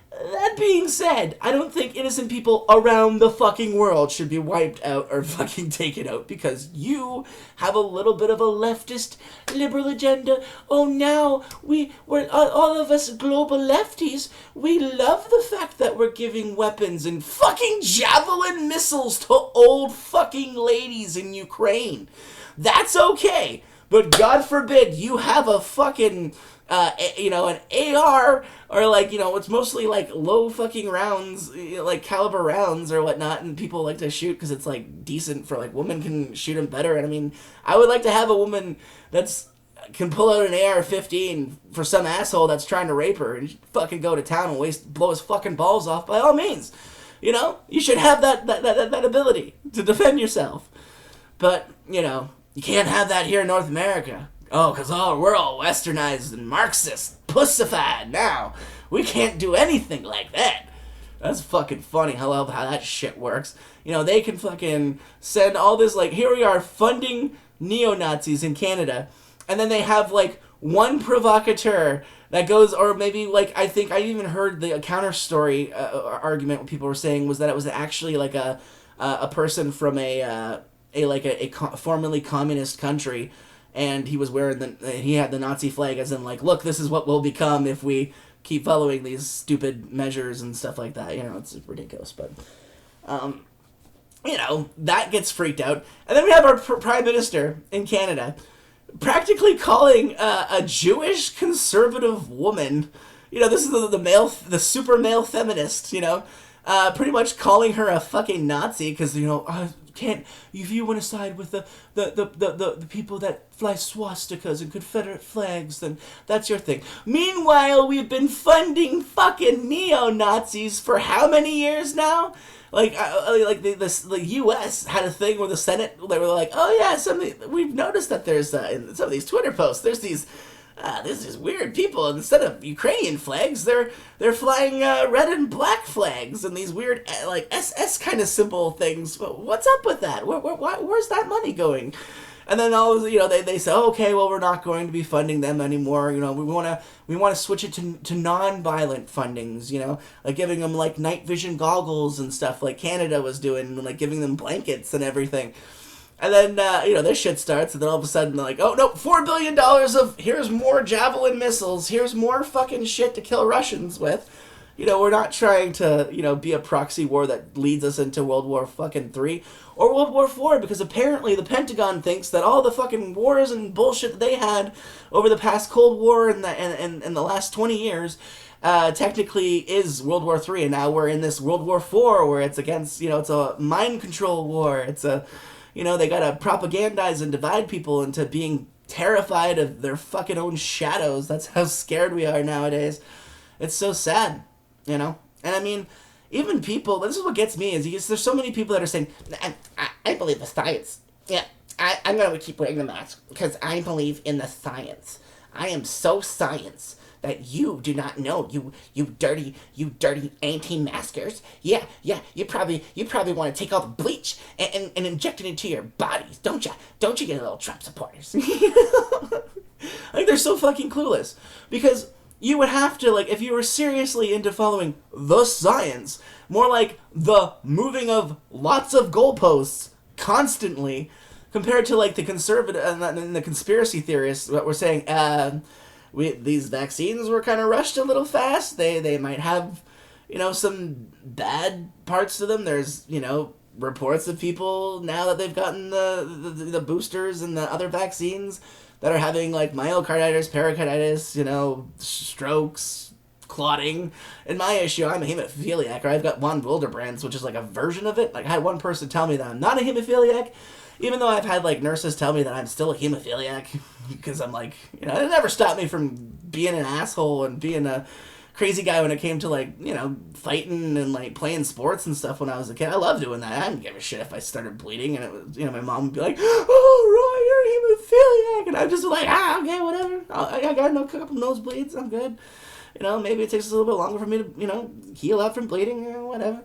That being said, I don't think innocent people around the fucking world should be wiped out or fucking taken out because you have a little bit of a leftist liberal agenda. Oh, now we're all of us global lefties, we love the fact that we're giving weapons and fucking javelin missiles to old fucking ladies in Ukraine. That's okay, but God forbid you have a fucking an AR or like, it's mostly like low fucking rounds, like caliber rounds or whatnot, and people like to shoot because it's like decent for like women can shoot them better. And I mean, I would like to have a woman that's can pull out an AR-15 for some asshole that's trying to rape her and fucking go to town and blow his fucking balls off. By all means, you should have that ability to defend yourself. But you can't have that here in North America. Oh, because we're all westernized and Marxist, pussified now. We can't do anything like that. That's fucking funny how that shit works. They can fucking send all this, like, here we are funding neo-Nazis in Canada, and then they have, like, one provocateur that goes, or maybe, like, I think I even heard the counter story argument what people were saying was that it was actually, like, a person from a formerly communist country, and he was wearing he had the Nazi flag as in like, look, this is what we'll become if we keep following these stupid measures and stuff like that. It's ridiculous, but, that gets freaked out. And then we have our Prime Minister in Canada practically calling a Jewish conservative woman, this is the super male feminist, pretty much calling her a fucking Nazi because, if you want to side with the people that fly swastikas and Confederate flags, then that's your thing. Meanwhile, we've been funding fucking neo-Nazis for how many years now? Like the U.S. had a thing where the Senate, they were like, oh yeah, we've noticed that there's in some of these Twitter posts, there's these weird people. Instead of Ukrainian flags, they're flying red and black flags and these weird like SS kind of symbol things. What's up with that? Where's that money going? And then they say, oh, okay, well, we're not going to be funding them anymore. We want to switch it to non-violent fundings. Like giving them like night vision goggles and stuff like Canada was doing, and like giving them blankets and everything. And then, this shit starts, and then all of a sudden they're like, oh, no, $4 billion here's more javelin missiles, here's more fucking shit to kill Russians with. We're not trying to, be a proxy war that leads us into World War fucking III or World War IV, because apparently the Pentagon thinks that all the fucking wars and bullshit that they had over the past Cold War and the last 20 years technically is World War III, and now we're in this World War IV where it's against, it's a mind control war, it's a... they gotta propagandize and divide people into being terrified of their fucking own shadows. That's how scared we are nowadays. It's so sad, And I mean, even people, this is what gets me, is there's so many people that are saying, I believe the science. Yeah, I'm gonna keep wearing the mask because I believe in the science. I am so science that you do not know, you dirty anti-maskers. Yeah, you probably want to take all the bleach and inject it into your bodies, don't you? Don't you, get little Trump supporters? Like, they're so fucking clueless. Because you would have to, like, if you were seriously into following the science, more like the moving of lots of goalposts constantly, compared to, like, the conservative and the conspiracy theorists that were saying, these vaccines were kind of rushed a little fast. They might have, some bad parts to them. There's, reports of people now that they've gotten the boosters and the other vaccines that are having, like, myocarditis, pericarditis, strokes, clotting. In my issue, I'm a hemophiliac, or I've got von Willebrand's, which is like a version of it. Like, I had one person tell me that I'm not a hemophiliac, even though I've had, like, nurses tell me that I'm still a hemophiliac, because I'm like, it never stopped me from being an asshole and being a crazy guy when it came to, like, fighting and, like, playing sports and stuff when I was a kid. I love doing that. I didn't give a shit if I started bleeding, and it was, my mom would be like, "Oh, Roy, you're a hemophiliac," and I'm just like, okay, whatever. I got a couple nosebleeds. I'm good. Maybe it takes a little bit longer for me to, heal up from bleeding or whatever.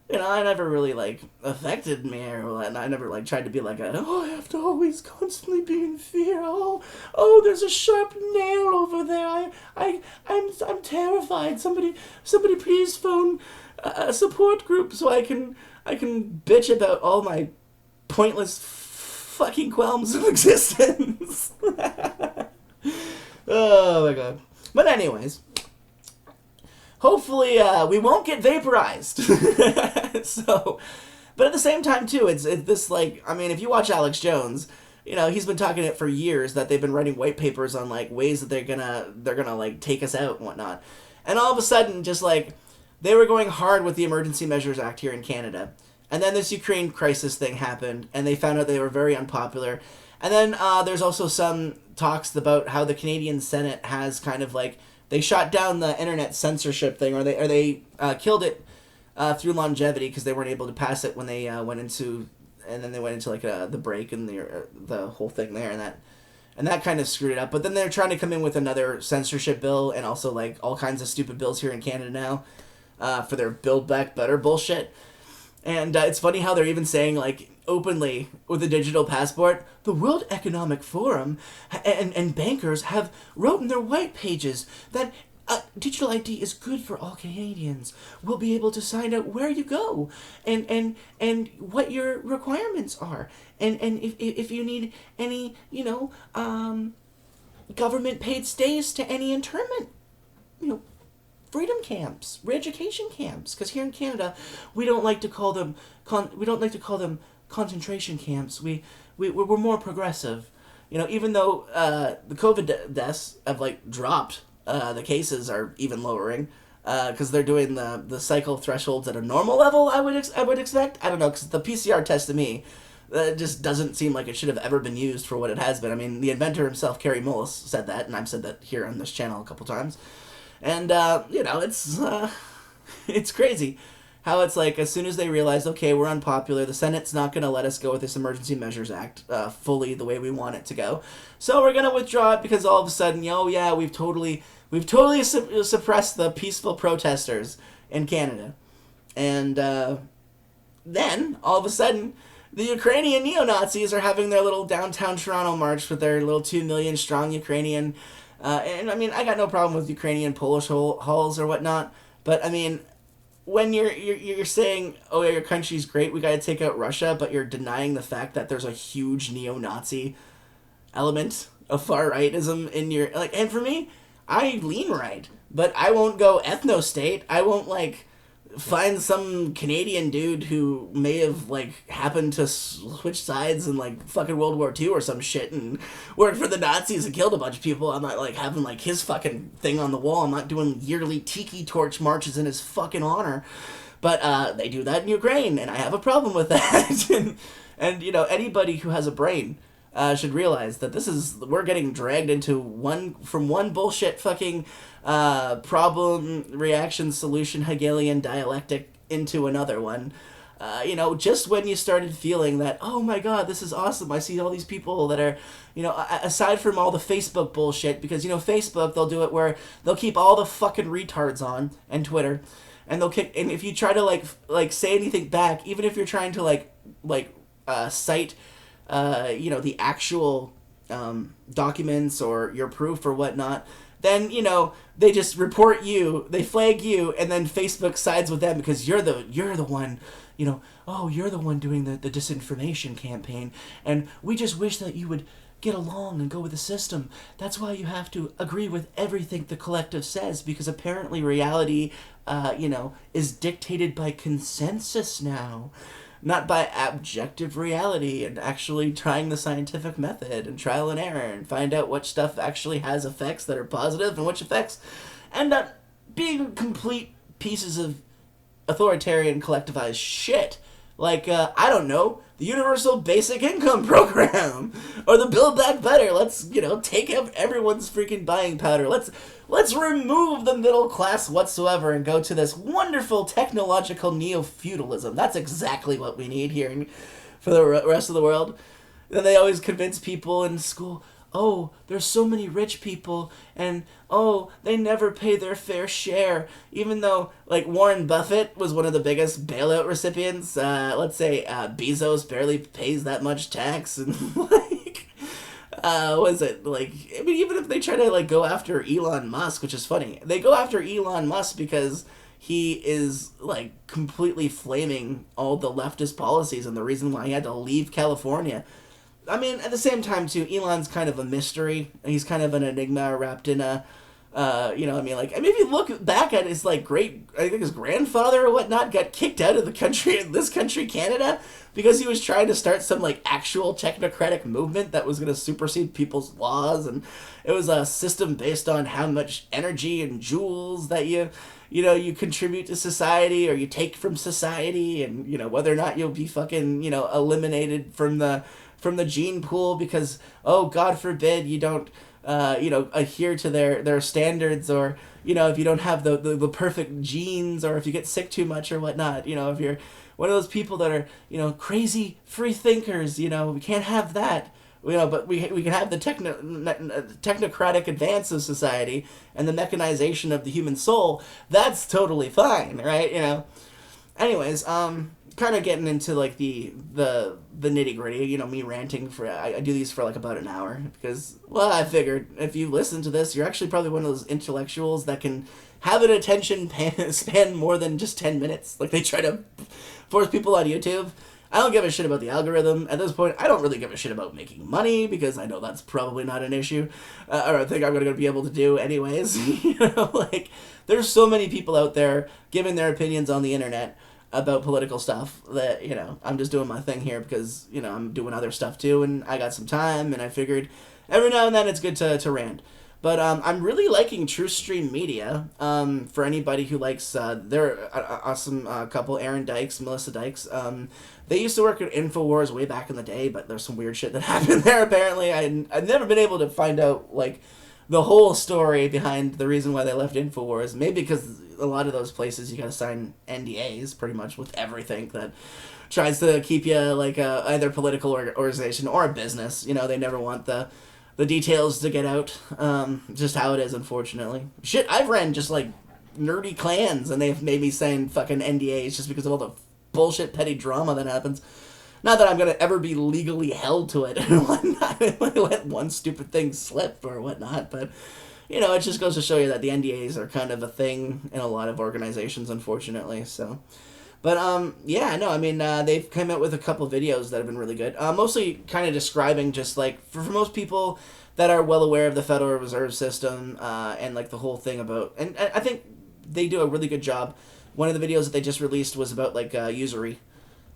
I never really, like, affected me, and I never, like, tried to be like, I have to always constantly be in fear. Oh, there's a sharp nail over there. I'm terrified. Somebody please phone a support group so I can bitch about all my pointless fucking qualms of existence. Oh my god. But anyways, hopefully we won't get vaporized. So, but at the same time too, it's this, like, I mean, if you watch Alex Jones, he's been talking it for years that they've been writing white papers on, like, ways that they're gonna like take us out and whatnot. And all of a sudden, just like, they were going hard with the Emergency Measures Act here in Canada. And then this Ukraine crisis thing happened, and they found out they were very unpopular. And then there's also some talks about how the Canadian Senate has kind of, like, they shot down the internet censorship thing, or they killed it through longevity, because they weren't able to pass it when they went into like the break and the whole thing there, and that kind of screwed it up. But then they're trying to come in with another censorship bill, and also, like, all kinds of stupid bills here in Canada now for their Build Back Better bullshit. And it's funny how they're even saying, like, openly with the digital passport, the World Economic Forum and bankers have wrote in their white pages that digital ID is good for all Canadians. We'll be able to find out where you go and what your requirements are, and if you need any government paid stays to any internment freedom camps, re-education camps, because here in Canada we don't like to call them concentration camps. We're more progressive, even though the COVID deaths have, like, dropped. The cases are even lowering because they're doing the cycle thresholds at a normal level. I would expect. I don't know, because the PCR test to me just doesn't seem like it should have ever been used for what it has been. I mean, the inventor himself, Kerry Mullis, said that, and I've said that here on this channel a couple times. And it's crazy how it's like, as soon as they realized, okay, we're unpopular, the Senate's not going to let us go with this Emergency Measures Act fully the way we want it to go, so we're going to withdraw it, because all of a sudden, we've totally suppressed the peaceful protesters in Canada. And then all of a sudden, the Ukrainian neo-Nazis are having their little downtown Toronto march with their little 2 million strong Ukrainian and I mean, I got no problem with Ukrainian Polish halls or whatnot, but I mean, when you're saying, oh yeah, your country's great, we got to take out Russia, but you're denying the fact that there's a huge neo-Nazi element of far-rightism in your, like, and for me, I lean right, but I won't go ethno-state. I won't, like, find some Canadian dude who may have, like, happened to switch sides in, like, fucking World War II or some shit and worked for the Nazis and killed a bunch of people. I'm not, like, having, like, his fucking thing on the wall. I'm not doing yearly tiki torch marches in his fucking honor. But they do that in Ukraine, and I have a problem with that. and anybody who has a brain should realize that we're getting dragged into one bullshit fucking problem, reaction, solution, Hegelian dialectic into another one. Just when you started feeling that, oh my god, this is awesome, I see all these people that are, aside from all the Facebook bullshit, because, Facebook, they'll do it where they'll keep all the fucking retards on, and Twitter, and they'll kick, and if you try to, like say anything back, even if you're trying to, cite, the actual documents or your proof or whatnot, then, you know, they just report you, they flag you, and then Facebook sides with them because you're the one, you know, oh, you're the one doing the disinformation campaign, and we just wish that you would get along and go with the system. That's why you have to agree with everything the collective says, because apparently reality, you know, is dictated by consensus now, not by objective reality and actually trying the scientific method and trial and error and find out which stuff actually has effects that are positive and which effects end up being complete pieces of authoritarian collectivized shit. Like, I don't know, the Universal Basic Income Program or the Build Back Better. Let's, you know, take up everyone's freaking buying power. Let's remove the middle class whatsoever and go to this wonderful technological neo-feudalism. That's exactly what we need here for the rest of the world. Then they always convince people in school, oh, there's so many rich people, and oh, they never pay their fair share. Even though, like, Warren Buffett was one of the biggest bailout recipients, let's say Bezos barely pays that much tax, and like, was it like? I mean, even if they try to like go after Elon Musk, which is funny, they go after Elon Musk because he is like completely flaming all the leftist policies and the reason why he had to leave California. I mean, at the same time, too, Elon's kind of a mystery. He's kind of an enigma wrapped in a, you know, I mean, like, I mean, if you look back at his, like, I think his grandfather or whatnot got kicked out of the country, this country, Canada, because he was trying to start some, like, actual technocratic movement that was going to supersede people's laws, and it was a system based on how much energy and joules that you know, you contribute to society or you take from society, and, you know, whether or not you'll be fucking, you know, eliminated from the gene pool because, oh, God forbid you don't, you know, adhere to their standards, or, you know, if you don't have the perfect genes, or if you get sick too much or whatnot, you know, if you're one of those people that are, you know, crazy free thinkers, you know, we can't have that. You know, but we can have the technocratic advance of society and the mechanization of the human soul. That's totally fine, right? You know. Anyways, kind of getting into like the nitty gritty. You know, me ranting for I do these for like about an hour because, well, I figured if you listen to this, you're actually probably one of those intellectuals that can have an attention span more than just 10 minutes. Like they try to force people on YouTube. I don't give a shit about the algorithm. At this point, I don't really give a shit about making money because I know that's probably not an issue, or I think I'm going to be able to do anyways. You know, like, there's so many people out there giving their opinions on the internet about political stuff that, you know, I'm just doing my thing here because, you know, I'm doing other stuff too, and I got some time, and I figured every now and then it's good to rant. But I'm really liking True Stream Media. For anybody who likes, they're an awesome couple, Aaron Dykes, Melissa Dykes. They used to work at InfoWars way back in the day, but there's some weird shit that happened there apparently. I've never been able to find out, like, the whole story behind the reason why they left InfoWars. Maybe because a lot of those places you gotta sign NDAs pretty much with everything that tries to keep you, like, either political organization or a business. You know, they never want the details to get out. Just how it is, unfortunately. Shit, I've ran just, like, nerdy clans, and they've made me sign fucking NDAs just because of all the bullshit petty drama that happens. Not that I'm gonna ever be legally held to it and whatnot. I let one stupid thing slip or whatnot, but, you know, it just goes to show you that the NDAs are kind of a thing in a lot of organizations, unfortunately, so. But, yeah, no, I mean, they've come out with a couple videos that have been really good. Mostly kind of describing just, like, for most people that are well aware of the Federal Reserve System, and, like, the whole thing about, and I think they do a really good job. One of the videos that they just released was about, like, usury,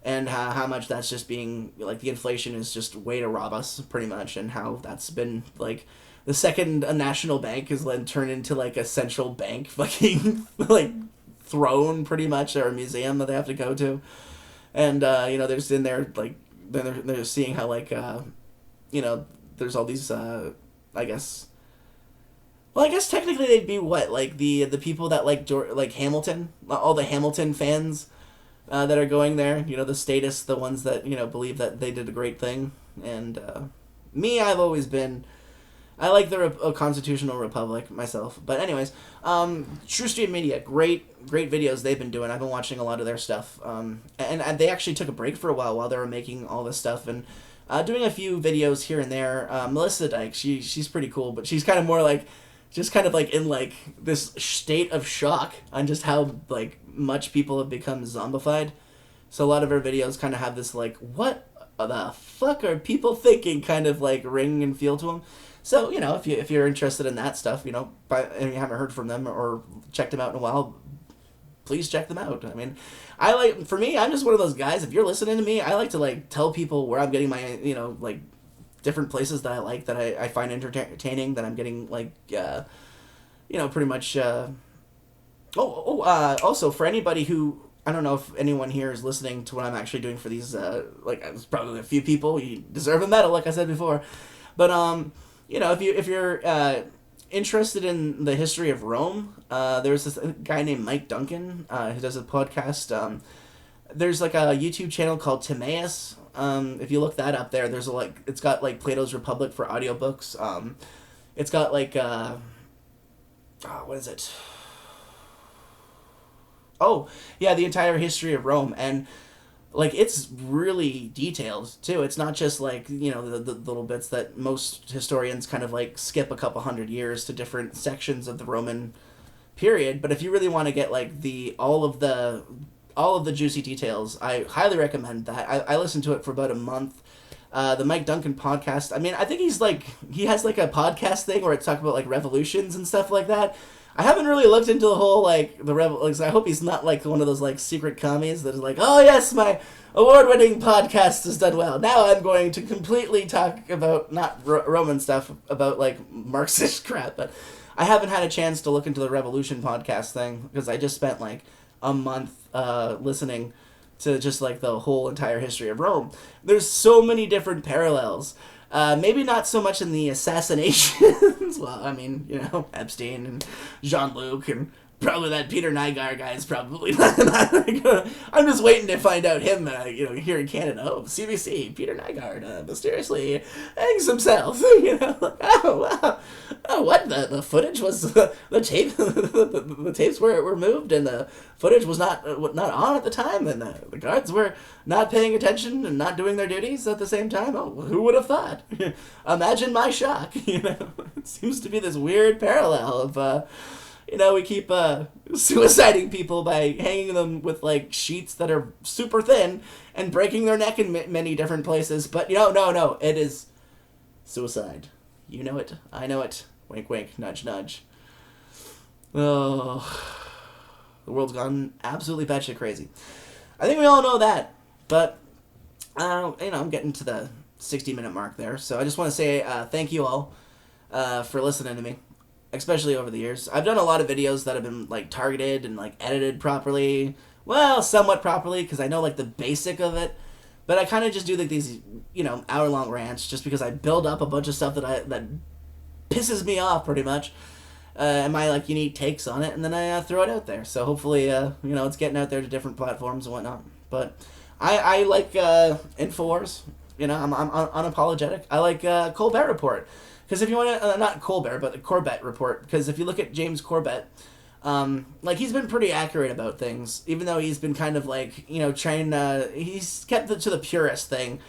and how much that's just being, like, the inflation is just a way to rob us, pretty much, and how that's been, like, the second a national bank is then turned into, like, a central bank fucking, like, throne, pretty much, or a museum that they have to go to. And, you know, there's in there, like, they're seeing how, like, you know, there's all these, I guess... Well, I guess technically they'd be what? Like, the people that like Hamilton? All the Hamilton fans that are going there. You know, the statists, the ones that, you know, believe that they did a great thing. And me, I've always been... I like the constitutional republic myself. But anyways, True Stream Media, great videos they've been doing. I've been watching a lot of their stuff. And they actually took a break for a while they were making all this stuff. And doing a few videos here and there. Melissa Dyke, she's pretty cool, but she's kind of more like, just kind of like in like this state of shock on just how like much people have become zombified. So a lot of her videos kind of have this like, what the fuck are people thinking kind of like ring and feel to them. So, you know, if you're interested in that stuff, you know, and you haven't heard from them or checked them out in a while, please check them out. I mean, for me, I'm just one of those guys, if you're listening to me, I like to like tell people where I'm getting my, you know, like different places that I like, that I find entertaining, that I'm getting like, you know, pretty much, also for anybody who, I don't know if anyone here is listening to what I'm actually doing for these, like, there's probably a few people, you deserve a medal, like I said before, but, you know, if you're, interested in the history of Rome, there's this guy named Mike Duncan, who does a podcast, there's like a YouTube channel called Timaeus, if you look that up there, there's it's got like Plato's Republic for audiobooks, it's got like, what is it? Oh, yeah, the entire history of Rome, and like it's really detailed too. It's not just like, you know, the little bits that most historians kind of like skip a couple hundred years to different sections of the Roman period. But if you really want to get like all of the juicy details, I highly recommend that. I listened to it for about a month. The Mike Duncan podcast. I mean, I think he has like a podcast thing where it's talking about like revolutions and stuff like that. I haven't really looked into the whole, like, I hope he's not, like, one of those, like, secret commies that is like, oh, yes, my award-winning podcast has done well. Now I'm going to completely talk about, not Roman stuff, about, like, Marxist crap. But I haven't had a chance to look into the Revolution podcast thing, because I just spent, like, a month listening to just, like, the whole entire history of Rome. There's so many different parallels. Maybe not so much in the assassinations. Well, I mean, you know, Epstein and Jean-Luc and probably that Peter Nygaard guy is probably not I'm just waiting to find out him, you know, here in Canada. Oh, CBC, Peter Nygaard, mysteriously hangs himself. You know, like, oh, wow. Oh, what? The footage was, the tape, the tapes were moved and the footage was not on at the time, and the guards were not paying attention and not doing their duties at the same time. Oh, who would have thought? Imagine my shock. You know, it seems to be this weird parallel of, you know, we keep suiciding people by hanging them with, like, sheets that are super thin and breaking their neck in many different places. But, you know, no, it is suicide. You know it. I know it. Wink, wink, nudge, nudge. Oh, the world's gone absolutely batshit crazy. I think we all know that. But, you know, I'm getting to the 60-minute mark there. So I just want to say thank you all for listening to me. Especially over the years. I've done a lot of videos that have been, like, targeted and, like, edited properly. Well, somewhat properly, because I know, like, the basic of it. But I kind of just do, like, these, you know, hour-long rants just because I build up a bunch of stuff that pisses me off, pretty much. And my, like, unique takes on it, and then I throw it out there. So hopefully, you know, it's getting out there to different platforms and whatnot. But I like Infowars. You know, I'm unapologetic. I like Colbert Report. Because if you want to, not Colbert, but the Corbett Report, because if you look at James Corbett, like, he's been pretty accurate about things, even though he's been kind of, like, you know, he's kept it to the purist thing,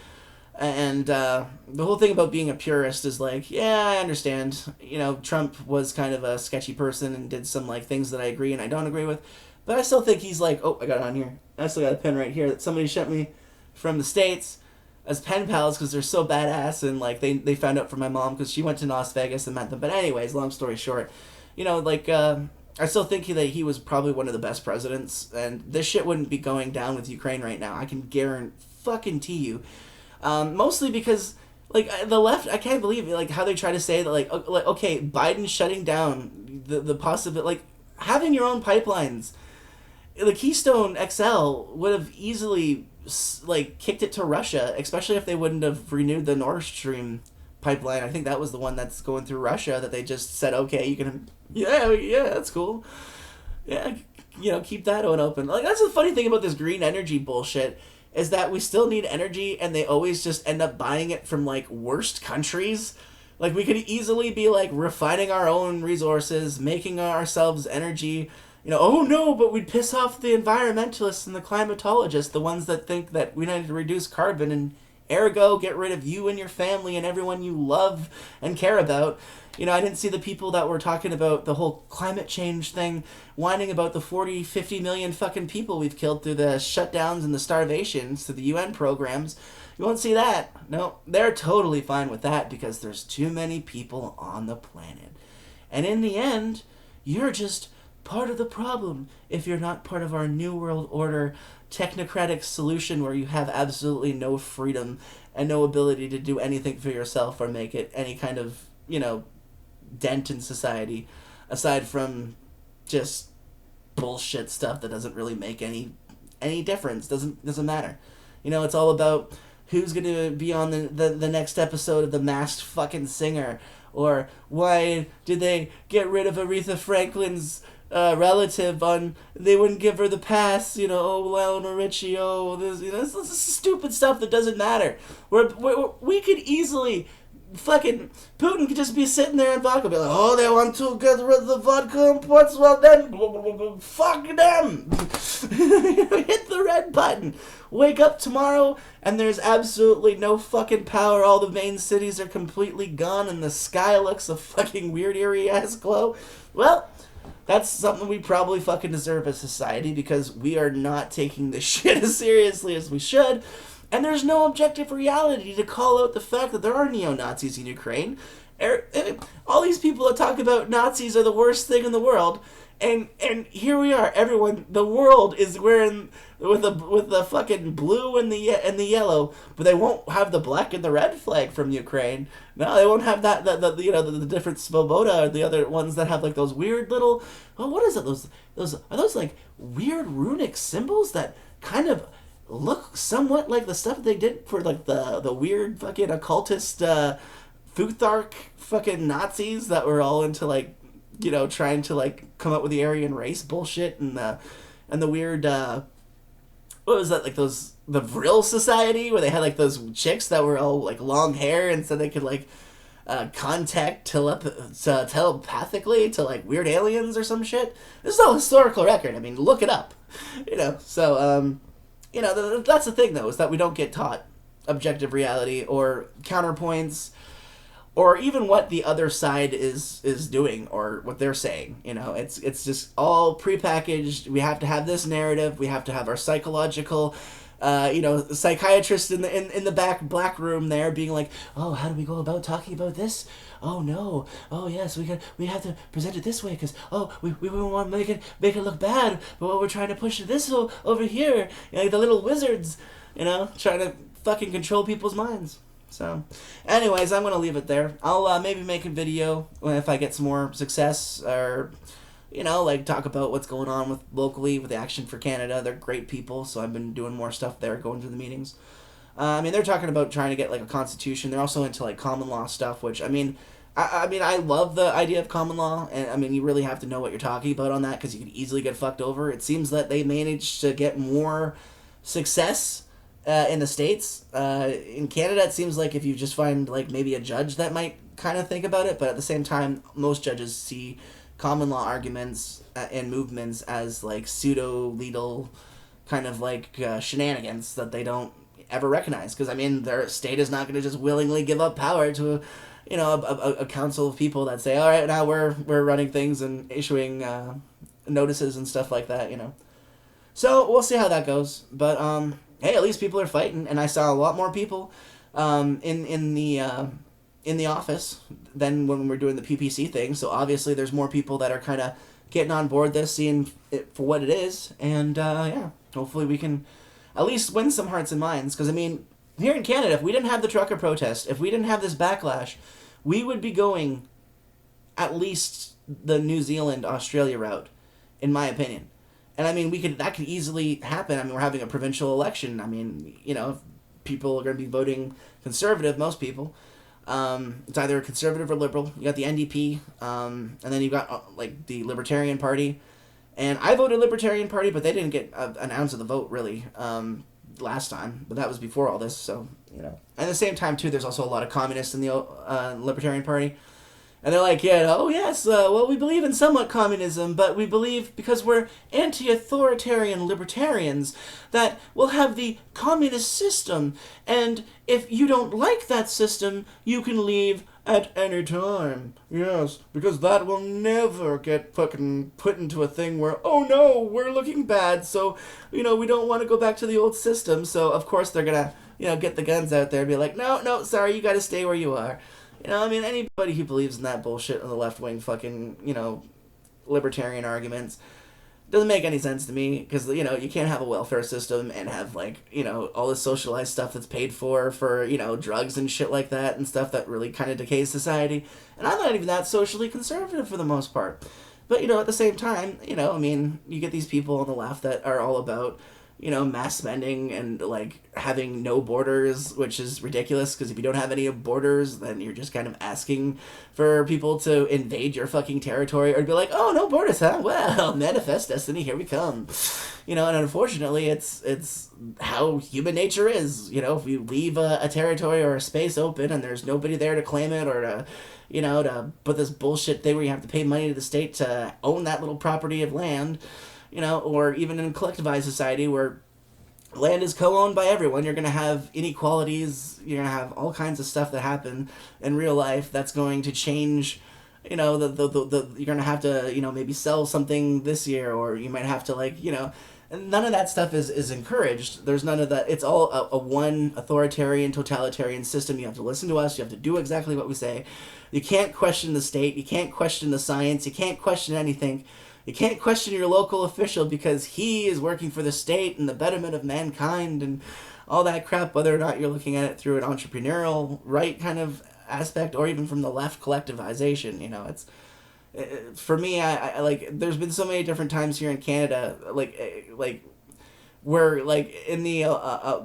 and the whole thing about being a purist is, like, yeah, I understand, you know, Trump was kind of a sketchy person and did some, like, things that I agree and I don't agree with, but I still think he's, like, oh, I got it on here, I still got a pen right here that somebody sent me from the States, as pen pals, because they're so badass, and, like, they found out from my mom, because she went to Las Vegas and met them, but anyways, long story short, you know, like, I still think that he was probably one of the best presidents, and this shit wouldn't be going down with Ukraine right now, I can guarantee you, mostly because, like, the left, I can't believe, like, how they try to say that, like okay, Biden shutting down the possibility, like, having your own pipelines, the Keystone XL would have easily, like, kicked it to Russia, especially if they wouldn't have renewed the Nord Stream pipeline. I think that was the one that's going through Russia that they just said, okay, you can, yeah, that's cool. Yeah, you know, keep that one open. Like, that's the funny thing about this green energy bullshit, is that we still need energy and they always just end up buying it from, like, worst countries. Like, we could easily be, like, refining our own resources, making ourselves energy. You know, oh no, but we'd piss off the environmentalists and the climatologists, the ones that think that we need to reduce carbon Ergo, get rid of you and your family and everyone you love and care about. You know, I didn't see the people that were talking about the whole climate change thing whining about the 40, 50 million fucking people we've killed through the shutdowns and the starvations, through the UN programs. You won't see that. No, they're totally fine with that because there's too many people on the planet. And in the end, you're just part of the problem if you're not part of our New World Order technocratic solution where you have absolutely no freedom and no ability to do anything for yourself or make it any kind of, you know, dent in society aside from just bullshit stuff that doesn't really make any difference. Doesn't matter. You know, it's all about who's going to be on the next episode of The Masked fucking Singer, or why did they get rid of Aretha Franklin's relative on, they wouldn't give her the pass, you know, oh, Lionel Richie, oh, this, you know, this is stupid stuff that doesn't matter. We could easily, fucking, Putin could just be sitting there and vodka, be like, oh, they want to get rid of the vodka imports, well then, fuck them. Hit the red button. Wake up tomorrow, and there's absolutely no fucking power. All the main cities are completely gone, and the sky looks a fucking weird, eerie-ass glow. Well, that's something we probably fucking deserve as society because we are not taking this shit as seriously as we should. And there's no objective reality to call out the fact that there are neo-Nazis in Ukraine. All these people that talk about Nazis are the worst thing in the world. And here we are, everyone. The world is wearing with the fucking blue and the yellow, but they won't have the black and the red flag from Ukraine. No, they won't have that. The different Svoboda or the other ones that have like those weird little. Oh, what is it? Those are those like weird runic symbols that kind of look somewhat like the stuff they did for like the weird fucking occultist Futhark fucking Nazis that were all into like, you know, trying to like come up with the Aryan race bullshit and the weird what was that, like those, the Vril Society where they had like those chicks that were all like long hair and so they could like contact telepathically to like weird aliens or some shit. This is all historical record. I mean, look it up. You know, so you know, that's the thing though, is that we don't get taught objective reality or counterpoints, or even what the other side is doing or what they're saying. You know, it's just all prepackaged. We have to have this narrative. We have to have our psychological, you know, psychiatrist in the back black room there being like, oh, how do we go about talking about this? Oh no. Oh yes, we have to present it this way because we want to make it look bad, but what we're trying to push this over here, you know, like the little wizards, you know, trying to fucking control people's minds. So, anyways, I'm going to leave it there. I'll maybe make a video if I get some more success, or, you know, like talk about what's going on with locally with Action for Canada. They're great people, so I've been doing more stuff there, going to the meetings. I mean, they're talking about trying to get like a constitution. They're also into like common law stuff, which, I mean, I love the idea of common law, and I mean, you really have to know what you're talking about on that because you could easily get fucked over. It seems that they managed to get more success in the States. In Canada, it seems like if you just find like maybe a judge that might kind of think about it, but at the same time, most judges see common law arguments and movements as like pseudo-legal kind of like shenanigans that they don't ever recognize. Because, I mean, their state is not going to just willingly give up power to a council of people that say, all right, now we're running things and issuing notices and stuff like that, you know. So we'll see how that goes. But, hey, at least people are fighting, and I saw a lot more people in the office than when we were doing the PPC thing. So obviously, there's more people that are kind of getting on board this, seeing it for what it is, and yeah, hopefully we can at least win some hearts and minds. Because I mean, here in Canada, if we didn't have the trucker protest, if we didn't have this backlash, we would be going at least the New Zealand Australia route, in my opinion. And I mean, that could easily happen. I mean, we're having a provincial election. I mean, you know, people are going to be voting Conservative, most people. It's either Conservative or Liberal. You got the NDP, and then you've got, like, the Libertarian Party. And I voted Libertarian Party, but they didn't get an ounce of the vote, really, last time. But that was before all this, so, you know. And at the same time, too, there's also a lot of communists in the Libertarian Party. And they're like, yeah, oh yes, well, we believe in somewhat communism, but we believe, because we're anti-authoritarian libertarians, that we'll have the communist system, and if you don't like that system, you can leave at any time. Yes, because that will never get fucking put into a thing where, oh no, we're looking bad, so, we don't want to go back to the old system, so of course they're gonna, get the guns out there and be like, no, no, sorry, you gotta stay where you are. Anybody who believes in that bullshit on the left wing fucking, libertarian arguments doesn't make any sense to me, because, you can't have a welfare system and have, like, all this socialized stuff that's paid for, drugs and shit like that and stuff that really kind of decays society. And I'm not even that socially conservative for the most part. But, at the same time, you get these people on the left that are all about, mass spending and, like, having no borders, which is ridiculous, because if you don't have any borders, then you're just kind of asking for people to invade your fucking territory, or be like, oh, no borders, huh? Well, manifest destiny, here we come. And unfortunately, it's how human nature is. If you leave a territory or a space open and there's nobody there to claim it, or to put this bullshit thing where you have to pay money to the state to own that little property of land, or even in a collectivized society where land is co-owned by everyone, you're going to have inequalities, you're going to have all kinds of stuff that happen in real life that's going to change, you're going to have to, maybe sell something this year, or you might have to, and none of that stuff is encouraged. There's none of that. It's all a one authoritarian, totalitarian system. You have to listen to us. You have to do exactly what we say. You can't question the state. You can't question the science. You can't question anything. You can't question your local official, because he is working for the state and the betterment of mankind and all that crap, whether or not you're looking at it through an entrepreneurial right kind of aspect, or even from the left collectivization. It's for me, I like, there's been so many different times here in Canada, where, like, in the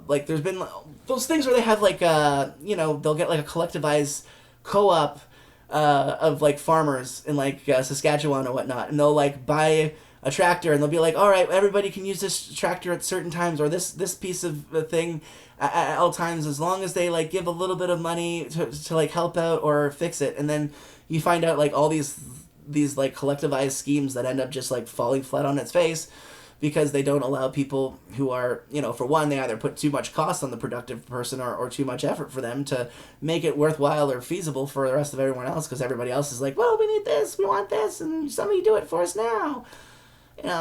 like, there's been those things where they have, like, they'll get, like, a collectivized co-op of, like, farmers in, like, Saskatchewan or whatnot, and they'll, like, buy a tractor, and they'll be like, all right, everybody can use this tractor at certain times, or this piece of thing at all times, as long as they, like, give a little bit of money to like, help out or fix it. And then you find out, like, all these like, collectivized schemes that end up just, like, falling flat on its face, because they don't allow people who are, for one, they either put too much cost on the productive person, or too much effort for them to make it worthwhile or feasible for the rest of everyone else, because everybody else is like, well, we need this, we want this, and somebody do it for us now.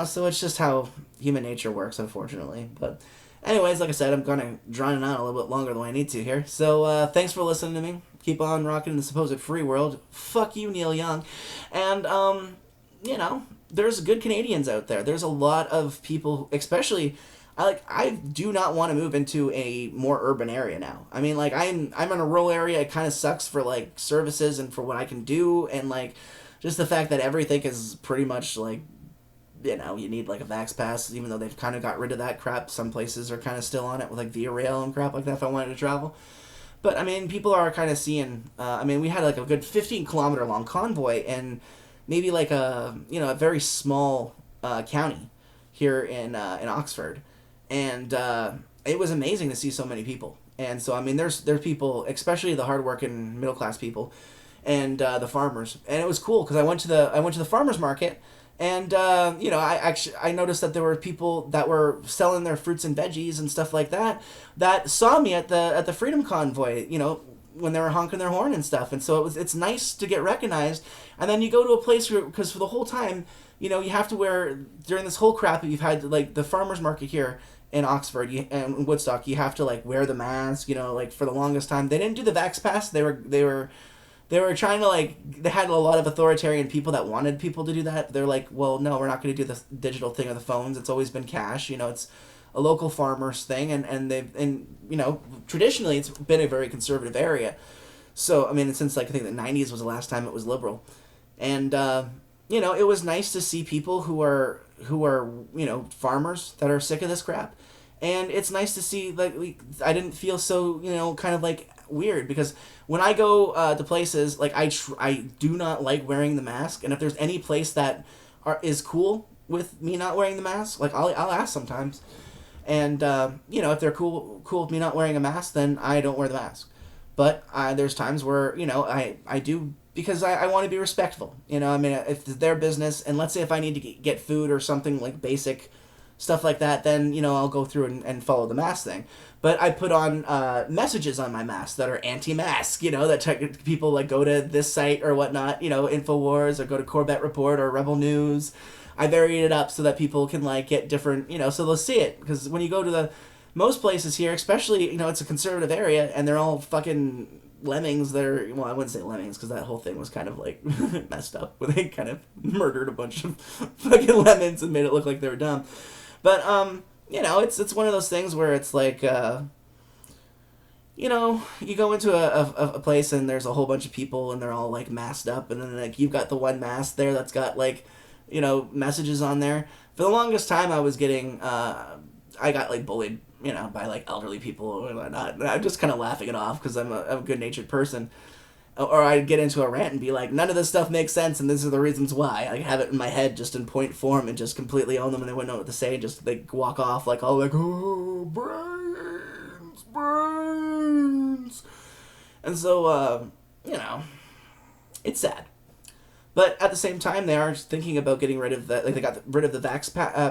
So it's just how human nature works, unfortunately. But anyways, like I said, I'm going to drown it on a little bit longer than I need to here. So thanks for listening to me. Keep on rocking in the supposed free world. Fuck you, Neil Young. And, there's good Canadians out there. There's a lot of people, especially, I do not want to move into a more urban area now. I mean, like, I'm in a rural area. It kind of sucks for, like, services and for what I can do, and, like, just the fact that everything is pretty much, like, you need, like, a Vax Pass, even though they've kind of got rid of that crap. Some places are kind of still on it with, like, Via Rail and crap like that if I wanted to travel. But, I mean, people are kind of seeing, we had, like, a good 15-kilometer long convoy, and maybe, like, a very small county here in Oxford. And it was amazing to see so many people. And so, there's people, especially the hardworking middle-class people, and the farmers. And it was cool, because I went to the farmers market, and I noticed that there were people that were selling their fruits and veggies and stuff like that saw me at the Freedom Convoy, when they were honking their horn and stuff. And so it's nice to get recognized. And then you go to a place where, because for the whole time, you have to wear, during this whole crap that you've had, like, the farmers market here in Oxford and Woodstock, you have to, like, wear the mask, like, for the longest time. They didn't do the Vax Pass. They were trying to, like, they had a lot of authoritarian people that wanted people to do that. They're like, well, no, we're not going to do the digital thing of the phones. It's always been cash. It's a local farmers thing, and traditionally it's been a very conservative area. So, since, like, I think the 90s was the last time it was liberal. And, it was nice to see people who are farmers that are sick of this crap. And it's nice to see, like, I didn't feel so, kind of, like, weird, because when I go to places, like, I do not like wearing the mask, and if there's any place that is cool with me not wearing the mask, like, I'll ask sometimes. And, if they're cool with me not wearing a mask, then I don't wear the mask. But there's times where, I do because I want to be respectful. You know, I mean, if it's their business, and let's say if I need to get food or something like basic stuff like that, then, you know, I'll go through and follow the mask thing. But I put on messages on my mask that are anti-mask, you know, that people like go to this site or whatnot, you know, InfoWars, or go to Corbett Report or Rebel News. I varied it up so that people can like get different, you know, so they'll see it. Because when you go to most places here, especially, you know, it's a conservative area and they're all fucking lemmings. They're, well, I wouldn't say lemmings because that whole thing was kind of like messed up, where they kind of murdered a bunch of fucking lemons and made it look like they were dumb. But you know, it's one of those things where it's like, you know, you go into a place and there's a whole bunch of people and they're all like masked up, and then like you've got the one mask there that's got like, you know, messages on there. For the longest time, I was getting, I got like bullied, you know, by like elderly people and whatnot. I'm just kind of laughing it off because I'm a good-natured person. Or I'd get into a rant and be like, none of this stuff makes sense, and these are the reasons why. I have it in my head just in point form and just completely own them, and they wouldn't know what to say. Just they walk off like, all like, oh, brains. And so, you know, it's sad. But at the same time, they are thinking about getting rid of that. Like, they got rid of the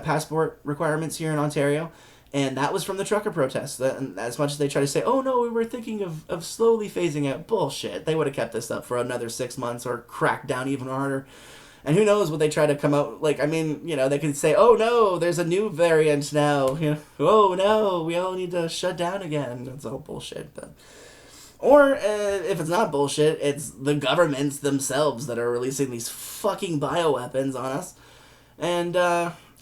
passport requirements here in Ontario. And that was from the trucker protests. And as much as they try to say, oh no, we were thinking of slowly phasing out, bullshit. They would have kept this up for another 6 months or cracked down even harder. And who knows what they try to come out, like, I mean, you know, they could say, oh no, there's a new variant now. You know, oh no, we all need to shut down again. That's all bullshit. But, or if it's not bullshit, it's the governments themselves that are releasing these fucking bioweapons on us. And,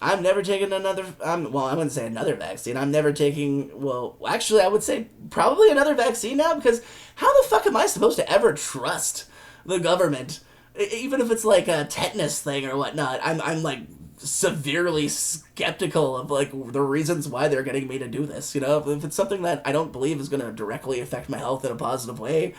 I'm never taking another, well, I wouldn't say another vaccine. I'm never taking, well, actually, I would say probably another vaccine now, because how the fuck am I supposed to ever trust the government? Even if it's like a tetanus thing or whatnot, I'm like severely skeptical of like the reasons why they're getting me to do this, you know? If it's something that I don't believe is going to directly affect my health in a positive way,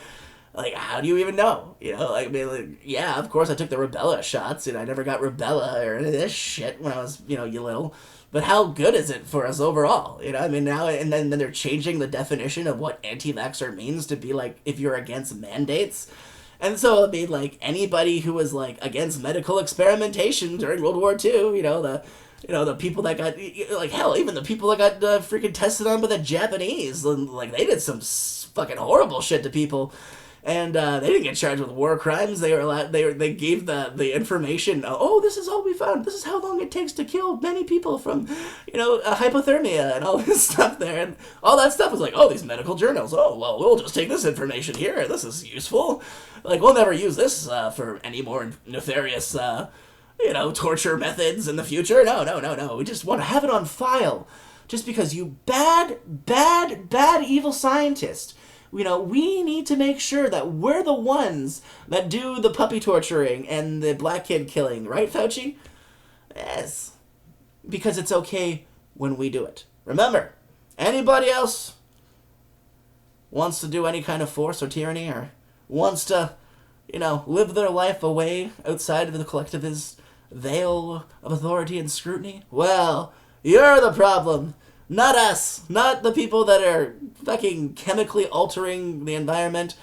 like, how do you even know? You know, like, I mean, like, yeah, of course I took the rubella shots, and I never got rubella or any of this shit when I was, you know, little. But how good is it for us overall? You know, I mean, now, and then they're changing the definition of what anti-vaxxer means to be, like, if you're against mandates. And so, I mean, like, anybody who was, like, against medical experimentation during World War II, you know, the people that got, like, hell, even the people that got freaking tested on by the Japanese, like, they did some fucking horrible shit to people. And they didn't get charged with war crimes. They were allowed, they gave the information. Oh, this is all we found. This is how long it takes to kill many people from, you know, hypothermia and all this stuff there. And all that stuff was like, oh, these medical journals. Oh, well, we'll just take this information here. This is useful. Like, we'll never use this for any more nefarious, you know, torture methods in the future. No. We just want to have it on file. Just because you bad, evil scientist. You know, we need to make sure that we're the ones that do the puppy torturing and the black kid killing, right, Fauci? Yes. Because it's okay when we do it. Remember, anybody else wants to do any kind of force or tyranny or wants to, you know, live their life away outside of the collectivist veil of authority and scrutiny, well, you're the problem. Not us. Not the people that are fucking chemically altering the environment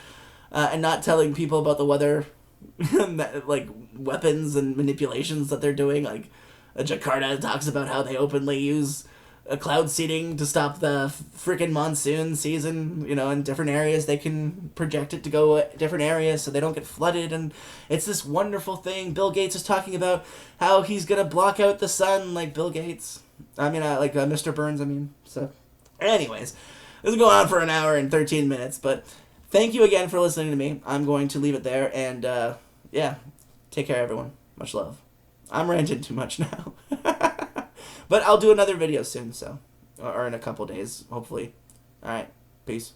and not telling people about the weather, like, weapons and manipulations that they're doing. Like, Jakarta talks about how they openly use cloud seeding to stop the freaking monsoon season, you know, in different areas. They can project it to go different areas so they don't get flooded, and it's this wonderful thing. Bill Gates is talking about how he's going to block out the sun, like Bill Gates. I mean, like Mr. Burns, I mean. So, anyways, this is going on for an hour and 13 minutes, but thank you again for listening to me. I'm going to leave it there, and, yeah, take care, everyone. Much love. I'm ranting too much now. But I'll do another video soon, so, or in a couple days, hopefully. All right, peace.